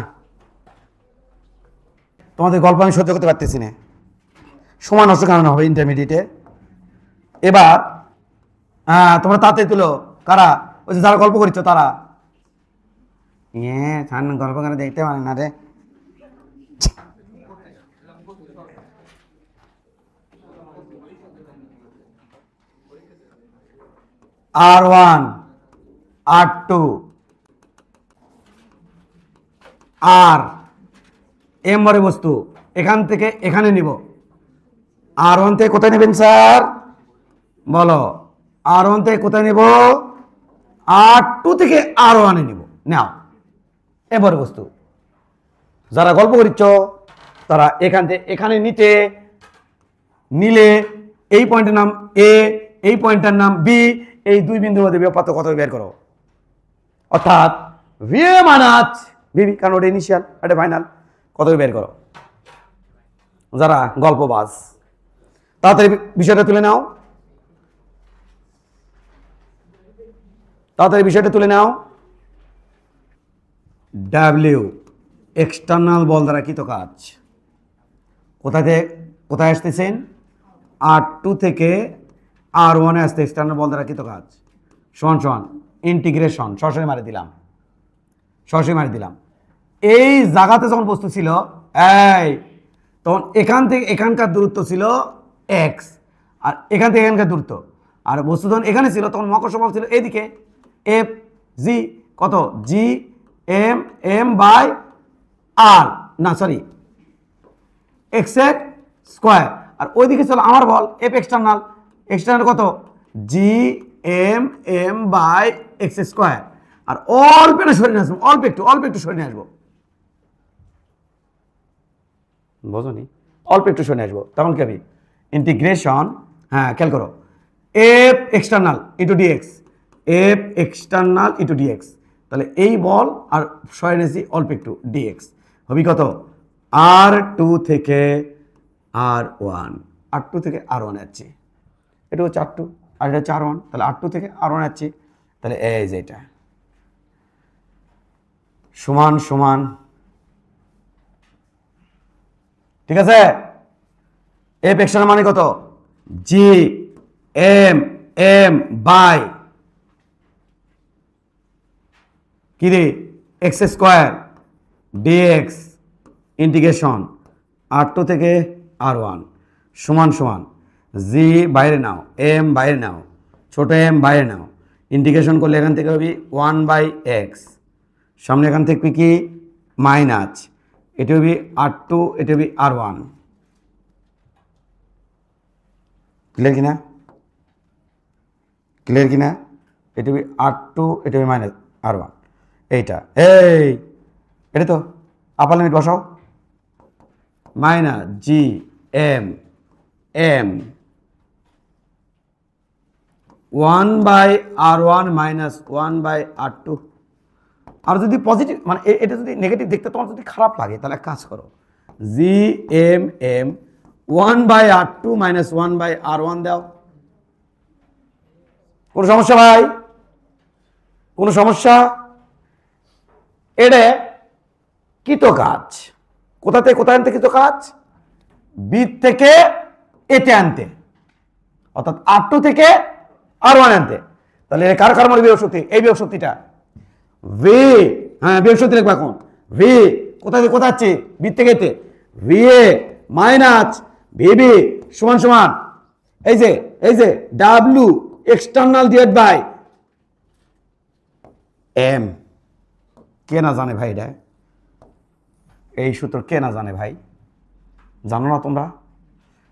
তোমাদের গল্প আমি সহ্য করতে পারতেছি না। সময় নষ্ট কেন হবে ইন্টারমিডিয়েটে? এবার তোমরা তাতে তুলো। কারা? ওই যে যারা গল্প করিচ্ছ তারা। গল্প কেন দেখতে পারে না রে? R1 R2 আর এম ভরে বস্তু এখান থেকে এখানে নিব। R1 থেকে কোথায় নেবেন স্যার বলো? R1 থেকে কোথায় নেব? R2 থেকে R1 এ নিব। নাও, এম ভরে বস্তু। যারা গল্প করিচ্ছ তারা এখান থেকে এখানে নিলে এই পয়েন্টের নাম এ, এই পয়েন্টের নাম বি, এই দুই বিন্দুর মধ্যে বিভব কত বের করো। অর্থাৎ ভিএ মানাচ বিবি, কারণ ওটা ইনিশিয়াল, এটা ফাইনাল। কত বের করো যারা গল্পবাজ। তাড়াতাড়ি বিষয়টা তুলে নাও, তাড়াতাড়ি বিষয়টা তুলে নাও। ডাব্লিউ এক্সটার্নাল বল দ্বারা কৃত কাজ। কোথায় আসতেছেন? R2 থেকে R1 এ আসতে এক্সটার্নাল বল দ্বারা কৃত কাজ সমান সমান ইন্টিগ্রেশন। সরাসরি মারি দিলাম, সরাসরি মারি দিলাম। এই জায়গাতে যখন বস্তু ছিল এই, তখন এখান থেকে এখানকার দূরত্ব ছিল x, আর এখান থেকে এখানকার দূরত্ব। আর বস্তু যখন এখানে ছিল তখন মহাকর্ষ বল ছিল এইদিকে এফ জি, কত? G M M by R, না সরি এক্স এর স্কোয়ার। আর ওইদিকে ছিল আমার বল এফ এক্সটার্নাল। এক্সটার্নাল কত? G M M by x square. আর অল্প একটু সরে নিয়ে আসবো, অল্প একটু সরে নিয়ে আসবো, বোঝনি? অল্প একটু সরে আসবো, তখন কি হবে? ইন্টিগ্রেশন, হ্যাঁ খেয়াল করো, F external into DX, F external into DX. তাহলে এই বল আর সরে নিয়েছি অল্প একটু ডিএক্স হবে কত? R2 থেকে R1, R2 থেকে R1 যাচ্ছে। এটা হচ্ছে R2 আর এটা হচ্ছে R1। তাহলে R2 থেকে R1 যাচ্ছে। তাহলে এই যে এটা সমান সমান, ঠিক আছে? এফ এক্সটার্নাল মানে কত? জি এম এম বাই কি রে x square dx integration R2 থেকে R1 সমান সমান জি বাইরে নাও, এম বাইরে নাও, ছোট এম বাইরে নাও, ইন্টিগ্রেশন করলে এখান থেকে হবে 1/x, সামনে এখান থেকে কি মাইনাস, এটা হবে R2, এটা হবে R1। ক্লিয়ার কিনা? ক্লিয়ার কিনা? এটা হবে R2, এটা হবে মাইনাস R1, এইটা এটা তো আপার লিমিট বসাও, minus G M M 1/R1 minus 1/R2। আর যদি পজিটিভ মানে এটা যদি নেগেটিভ দেখতে তোমার যদি খারাপ লাগে তাহলে কাজ করো, জি M M 1/R2 minus 1/R1 দাও। কোনো সমস্যা ভাই? কোনো সমস্যা? এটা কৃত কাজ, কোথায় আনতে কৃত কাজ? বি থেকে এতে আনতে, অর্থাৎ R2 থেকে R1 আনতে। তাহলে কার কার মানে বিভব শক্তি? এই বিভব শক্তিটা ভি, হ্যাঁ বিভব শক্তি লিখবো এখন। ভি কোথায় আছে? বি থেকে এতে, ভি এ মাইনাস ভিবি সমান সমান এই যে W external divide by M. কে না জানে ভাই এটা? এই সূত্র কে না জানে ভাই? জানো না তোমরা?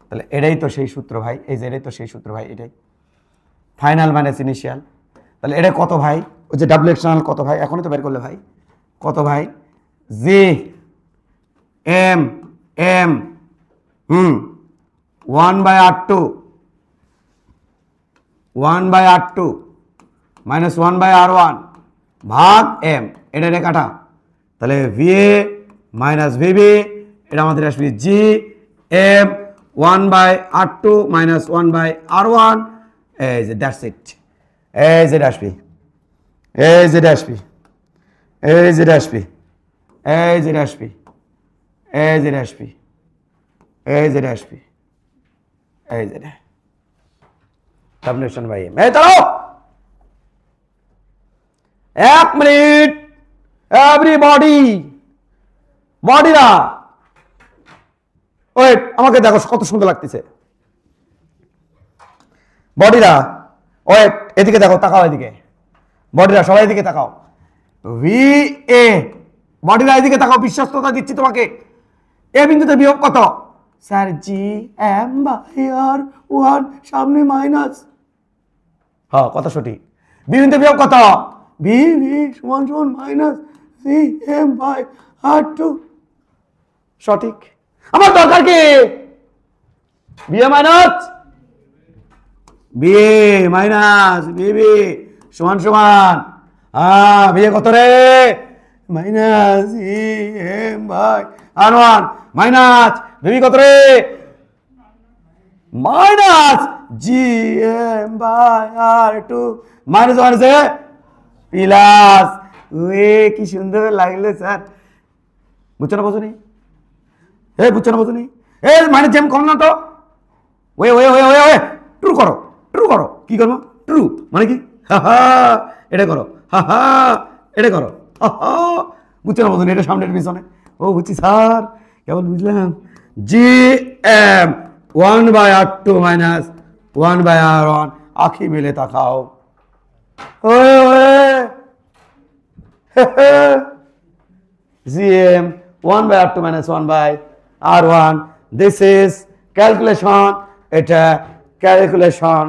তাহলে এটাই তো সেই সূত্র ভাই, এই যে এটাই তো সেই সূত্র ভাই, এটাই ফাইনাল মাইনাস ইনিশিয়াল। তাহলে এটা কত ভাই? ওই যে ডাব্লিউ এক্সটার্নাল কত ভাই? এখনই তো বের করলে ভাই, কত ভাই? জি M M 1/R2 minus 1/R1 ভাগ এম, এটা কাটা। তাহলে ভিএ মাইনাস ভিবি, এটা আমাদের আসবে জি এম 1/R2 মাইনাস 1/R1, এই যে দ্যাটস ইট। এই যে আসবে, এই যে আসবে, এই যে আসবে, এই যে আসবে, এই যে আসবে, এই যে আসবে, এই যে সাবনেশন বাই এম। এই দাঁড়াও 1 মিনিট, এভরিবডি বডিরা ওয়েট, আমাকে দেখো কত সুন্দর লাগতেছে। বডিরা ওয়েট, এদিকে দেখো, তাকাও এদিকে, বডিরা সবাই এদিকে তাকাও। ভি এ বডিরা এদিকে তাকাও, বিশ্বস্ততা দিচ্ছি তোমাকে। এ বিন্দুতে বিয়োগ কত? স্যার জি এম বাই আর 1, সামনে মাইনাস। হ্যাঁ কথা সঠিক। বি বিন্দুতে বিয়োগ কত? ভি ভি সমান সমান minus G M by R2। সঠিক। আমার দরকার কি? বিএ মাইনাস বিএ মাইনাস বিবি সমান সমান, হ্যাঁ বিএ কত রে? Minus G M by R1 minus BB কত রে? Minus G M by R2 minus minus plus. কি সুন্দর লাগলো স্যার, বুঝছো না? বোঝনি? বুঝছো না? বোঝনি? মাইনাস জি এম কম না তো, way way way way way true করো, ট্রু করো। কি করবো? ট্রু মানে কি? এটা করো, এটা করো, বুঝছো না? বোঝনি? এটা সামনের পিছনে। ও বুঝছি স্যার, কেবল বুঝলাম। জি এম 1/R2 মাইনাস 1/R1, আখি মেলে তাকাও। G M 1/R2 minus 1/R1, this is calculation. এটা ক্যালকুলেশন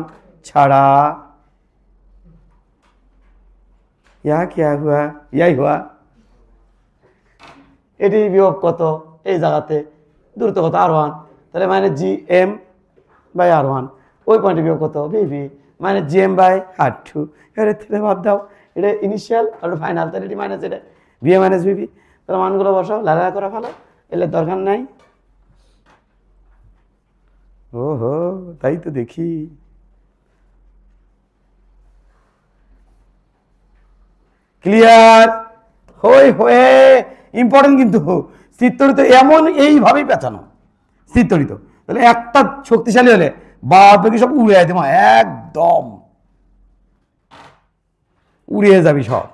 ছাড়া ইয়া কিয়া হুয়া, ইয়াই হুয়া। এটি বিভব কত? এই জায়গাতে দূরত্ব কত? R1। তাহলে মানে জি এম বাই R1, ওই পয়েন্টে বিভব কত? ভিভি মানে জি এম বাই R2। এবারে থেকে বাদ দাও, এটা ইনিশিয়াল আর ফাইনাল, তাহলে এটি মাইনাস এটা ভিএ মাইনাস ভিভি। তাহলে মানগুলো বসাও, লালা করে ফেলো, এলে দরকার নাই। ওহো তাই তো দেখি। ক্লিয়ার? হয়ে ইম্পর্টেন্ট কিন্তু চিত্তরিত এমন এইভাবেই পেঁচানো চিত্তরিত। তাহলে একটা শক্তিশালী হলে বাদ বাকি সব উড়ে যায়, তোমার একদম উড়িয়ে যাবি সব।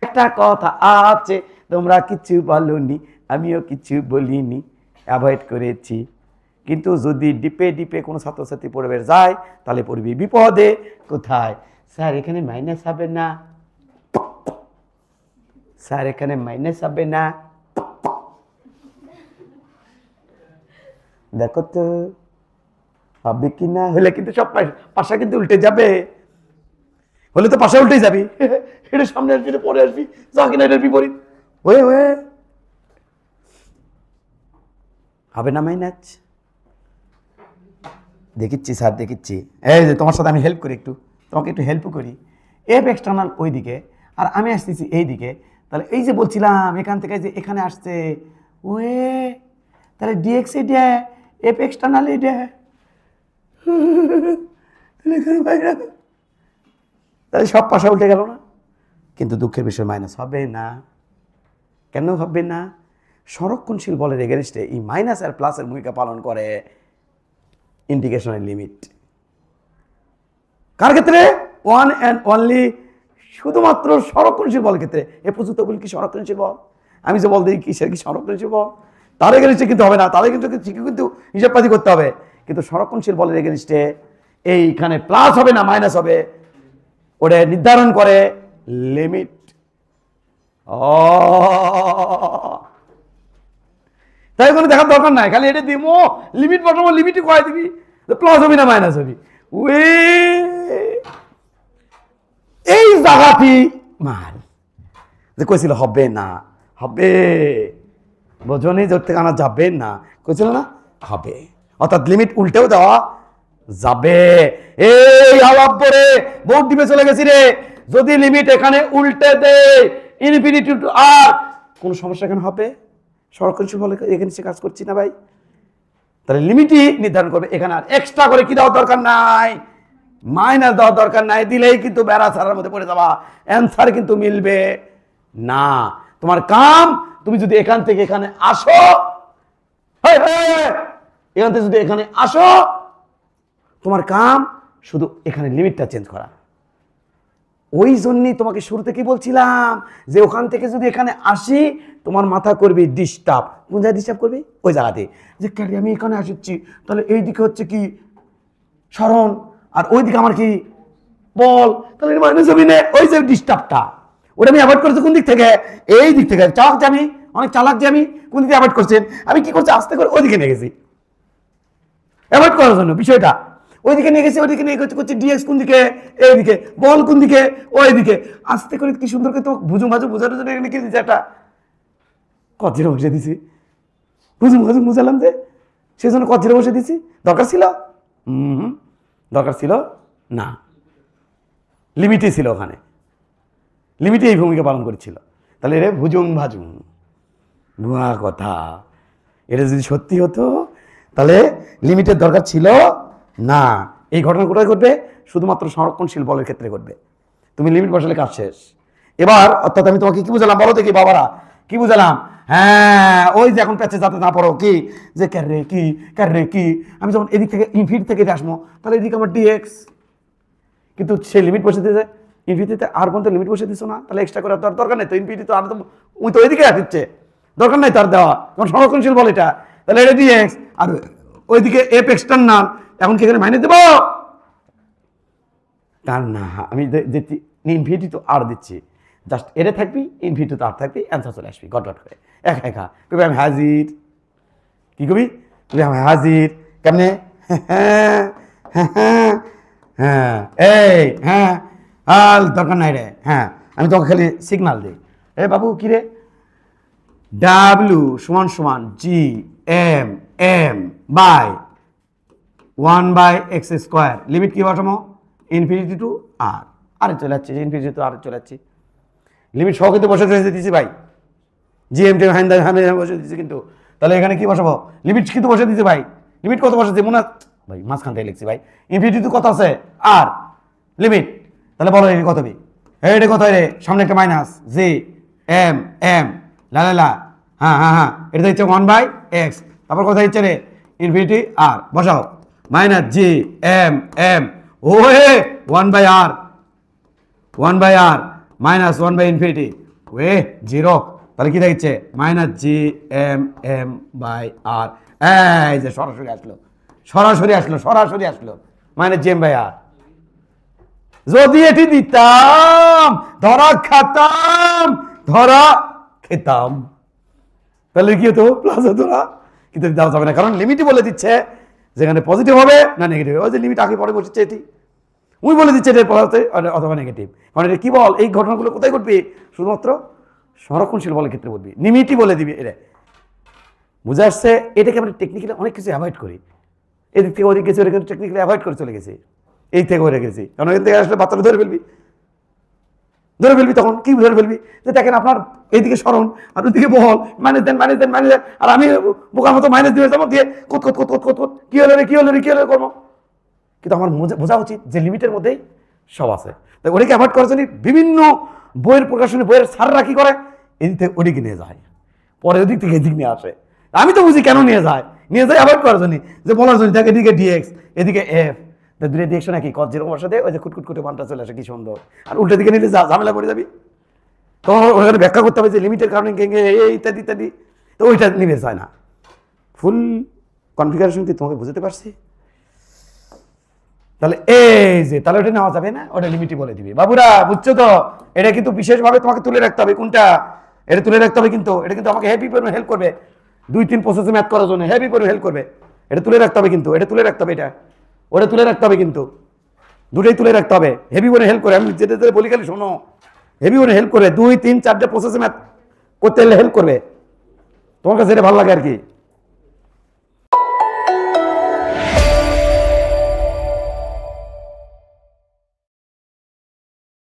একটা কথা আছে, তোমরা কিছু বলনি, আমিও কিছু বলিনি, অ্যাভয়েড করেছি। কিন্তু যদি ডিপে ডিপে কোনো ছাত্রছাত্রী পড়বে যায় তাহলে পড়বি বিপদে। কোথায়? স্যার এখানে মাইনাস হবে না, স্যার এখানে মাইনাস হবে না, দেখো তো হবে কি না। হলে কিন্তু সব পাশা কিন্তু উল্টে যাবে, হলে তো পাশা উল্টে যাবি, এটা সামনে আসবি পরে আসবি, যা কিনা এটার বিপরীত হয়ে হয়ে হবে না মাইনাস। দেখিচ্ছি স্যার দেখিচ্ছি, এই যে তোমার সাথে আমি হেল্প করি, একটু তোমাকে একটু হেল্প করি। এফ এক্সটার্নাল ওই দিকে আর আমি আসতেছি এই দিকে, তাহলে এই যে বলছিলাম এখান থেকে যে এখানে আসছে ওয়ে, তাহলে ডিএক্স এটা এফ এক্সটার্নাল এটা, তাহলে সব পাশা উল্টে গেল না। কিন্তু দুঃখের বিষয় মাইনাস হবে না। কেন হবে না? সংরক্ষণশীল বলের এগেনস্টে এই মাইনাস আর প্লাসের ভূমিকা পালন করে ইন্টিগ্রেশনের লিমিট। কার ক্ষেত্রে? ওয়ান অ্যান্ড অনলি শুধুমাত্র সংরক্ষণশীল বলের ক্ষেত্রে। এ প্রযুক্ত বল কি সংরক্ষণশীল বল? আমি যে বল দিই কি সে কি সংরক্ষণশীল বল? তার এগেনস্টে কিন্তু হবে না, তাদের কিন্তু হিসাবপাতি করতে হবে। কিন্তু সংরক্ষণশীল বলের এগেনস্টে এইখানে প্লাস হবে না মাইনাস হবে, ওটা নির্ধারণ করে লিমিট। তাই কোনো দেখার দরকার নাই, খালি এটা দিব লিমিট বসাবো, লিমিটই কয় দিবি প্লাস হবি না মাইনাস হবি। এই জায়গাটি মার যে কইছিল হবে না, হবে বোঝনি, জোর থেকে আনা যাবে না, কইছিল না হবে, অর্থাৎ লিমিট উল্টেও দেওয়া যাবে। এই আলাপ করে বহুত ডিপে চলে গেছি রে। যদি লিমিট এখানে উল্টে দে ইনফিনিটি টু আর, কোন সমস্যা এখানে হবে? সংরক্ষণশীল বলে এখানে সে কাজ করছি না ভাই, তাহলে লিমিটই নির্ধারণ করবে। এখানে আর এক্সট্রা করে কি দেওয়ার দরকার নাই, মাইনাস দেওয়ার দরকার নাই, দিলেই কিন্তু বেড়া ছাড়ার মধ্যে পড়ে যাবা, অ্যান্সার কিন্তু মিলবে না। তোমার কাম তুমি যদি এখান থেকে এখানে আসো, এখান থেকে যদি এখানে আসো, তোমার কাম শুধু এখানে লিমিটটা চেঞ্জ করা। ওই জন্যই তোমাকে শুরুতে কি বলছিলাম যে ওখান থেকে যদি এখানে আসি তোমার মাথা করবি ডিস্টার্ব। কোন জায়গায় ডিস্টার্ব করবি? ওই জায়গাতে যে ক্যারি আমি এখানে আসছি, তাহলে এই দিকে হচ্ছে কি স্মরণ আর ওই দিকে আমার কি বল, তাহলে মাইনাস হবে না। ওই যে ডিস্টার্বটা ওটা আমি অ্যাভয়েড করছি কোন দিক থেকে? এই দিক থেকে। চালাক যে আমি, অনেক চালাক যে আমি, কোন দিকে অ্যাভয়েড করছেন? আমি কি করছি আস্তে করে ওইদিকে নিয়ে গেছি অ্যাভয়েড করার জন্য বিষয়টা। ওইদিকে নিয়ে গেছি, ওইদিকে নিয়ে করছি ডিএক্স কোন দিকে? এইদিকে। বল কোন দিকে? ওইদিকে। আস্তে করে কি সুন্দর করে তো ভুজুম ভাজু বোঝানোর জন্য এখানে কি দিচ্ছে একটা কজিরে বসে দিছি, ভুজুম ভাজু বুঝালাম যে সেই জন্য কজিরে বসে দিছি। দরকার ছিল? দরকার ছিল না, লিমিটই ছিল ওখানে, লিমিটে এই ভূমিকা পালন করেছিল। তাহলে এর ভুজুম ভাজুম ভুয়া কথা। এটা যদি সত্যি হতো তাহলে লিমিটের দরকার ছিল না। এই ঘটনা কোথায় ঘটবে? শুধুমাত্র সংরক্ষণশীল বলের ক্ষেত্রে ঘটবে। তুমি লিমিট বসালে কাজ শেষ। এবার অর্থাৎ আমি তোমাকে কি বুঝালাম বলো দেখি বাবারা, কি বুঝালাম? হ্যাঁ, ওই যে এখন প্যাচে যাতে না পড়ো কি যে ক্যারে কি ক্যারে কি, আমি যখন এদিক থেকে ইনফিনিটি থেকে আসবো তাহলে এদিকে আমার ডিএক্স, কিন্তু সে লিমিট বসে দিয়েছে ইনফিনিটিতে, আর পর্যন্ত লিমিট বসে দিচ্ছ না, তাহলে এক্সট্রা করে তার দরকার নেই তো। ইনফিনিটি তো আর তো ওই তো ওইদিকে আসছে, দরকার নেই তার দেওয়া, কারণ সংরক্ষণশীল বল এটা। তাহলে এটা ডিএক্স আর ওইদিকে এফ এক্সটার্নাল, এখন কি এখানে মাইনাস দেবো? তার না, আমি দিচ্ছি ইনফিনিটি তো আর দিচ্ছি, জাস্ট এটা থাকবি ইনফিনিটি তো আর থাকবি, অ্যান্সার চলে আসবি গট গট করে একা একা। কবি আমি হাজির, কি কবি? কবি আমি হাজির কেমনে? হ্যাঁ হ্যাঁ হ্যাঁ, এই হ্যাঁ আল দরকার নাই রে। হ্যাঁ, আমি তোমাকে খালি সিগনাল দিই। এ বাবু কি রে? ডাব্লিউ সমান সমান G M M by 1/x²। Limit কি বসাবো? Infinity to R. আরে চলে যাচ্ছে ইনফিনিটি টু আর চলে যাচ্ছি। লিমিট সহ কিন্তু বসে দিয়েছি ভাই, জি এম টি বসে দিচ্ছি কিন্তু। তাহলে এখানে কি বসাবো? লিমিট কিন্তু বসে দিচ্ছি ভাই। লিমিট কত বসেছি মনে ভাই? মাঝখান থেকে লিখছি ভাই। ইনফিনিটি টু কত আছে? আর লিমিট, তাহলে বলো এটা কত হবে? এটা কত রে? সামনে একটা মাইনাস জি এম এম লা লা লা, হ্যাঁ হ্যাঁ হ্যাঁ, এটা হচ্ছে 1/x, তারপর কথা হচ্ছে রে ইনফিনিটি আর, বসাও মাইনাস জি এম এম ওয়ে 1/r 1/r মাইনাস 1/infinity ওয়ে 0, তাহলে কি থাকছে? Minus G M M by R. এই যে সরাসরি আসলো, সরাসরি আসলো মানে জেম ভাইয়া যদি এটি দিতাম ধরা খেতাম তাহলে কি হতো প্লাস হতো না, কিন্তু দেওয়া যাবে না কারণ লিমিটই বলে দিচ্ছে যেখানে পজিটিভ হবে না নেগেটিভ। ওই যে লিমিট আগে পরে বসেছে এটি, উই বলে দিচ্ছে এটা পজিটিভ অথবা নেগেটিভ। কারণ এটা কি বল, এই ঘটনাগুলো কোথায় ঘটবে, শুধুমাত্র সংরক্ষণশীল বলের ক্ষেত্রে ঘটবে, লিমিটই বলে দিবে এটা। বুঝে আসছে? এটাকে আমরা টেকনিক্যালি অনেক কিছু অ্যাভয়েড করি, এদিক থেকে ওদিক গেছি, ওদিকে টেকনিক্যালি অ্যাভয়েড করে চলে গেছি, এই থেকে ওরে গেছি। কারণ এখান থেকে আসলে বাচ্চাটা ধরে ফেলবি, তখন কি ধরে ফেলবি যে দেখেন আপনার এইদিকে স্মরণ আর ওইদিকে বহল, মাইনাস দেন আর আমি বোকার মতো মাইনাস দিয়ে দিয়ে কি হলো করবো। কিন্তু আমার বোঝা উচিত যে লিমিটের মধ্যেই সব আছে। তাই ওটাকে অ্যাভয়েড করার জন্য বিভিন্ন বইয়ের প্রকাশনী, বইয়ের সাররা কি করে, এদিক থেকে ওদিকে নিয়ে যায়, পরে ওদিক থেকে এদিক নিয়ে আসে। আমি তো বুঝি কেন নিয়ে যায় অ্যাভয়েড করার জন্য, যে বলার জন্য দেখ এদিকে ডিএক্স এদিকে এফ, দূরে ডিরেকশন একই কত যেরকম বসাতে ওই যে খুটখুট করে মানটা চলে আসে, কি সুন্দর। আর উল্টো দিকে নিলে ঝামেলা পড়ে যাবি, তখন ওখানে ব্যাখ্যা করতে হবে যে লিমিটের কারণে ইত্যাদি ইত্যাদি, তো ওইটা নিবে চায় না। ফুল কনফিগারেশন কি তোমাকে বুঝতে পারছি? তাহলে এই যে তাহলে ওটা নেওয়া যাবে না, ওটা লিমিটই বলে দিবে। বাবুরা বুঝছো তো? এটা কিন্তু বিশেষভাবে তোমাকে তুলে রাখতে হবে। কোনটা? এটা তুলে রাখতে হবে, কিন্তু এটা কিন্তু আমাকে হেভি পরিমাণ হেল্প করবে 2-3 প্রসেসে ম্যাথ করার জন্য, হেভি পরিমাণ হেল্প করবে। এটা তুলে রাখতে হবে, কিন্তু এটা তুলে রাখতে হবে, এটা ওটা তুলে রাখতে হবে, কিন্তু দুটোই তুলে রাখতে হবে। হেভি পরিমাণ হেল্প করে, আমি যেটা বলি খালি শোনো, হেভি পরিমাণ হেল্প করে 2-3-4টে প্রসেসে ম্যাথ করতে হলে হেল্প করবে। তোমার কাছে এটা ভালো লাগে আর কি।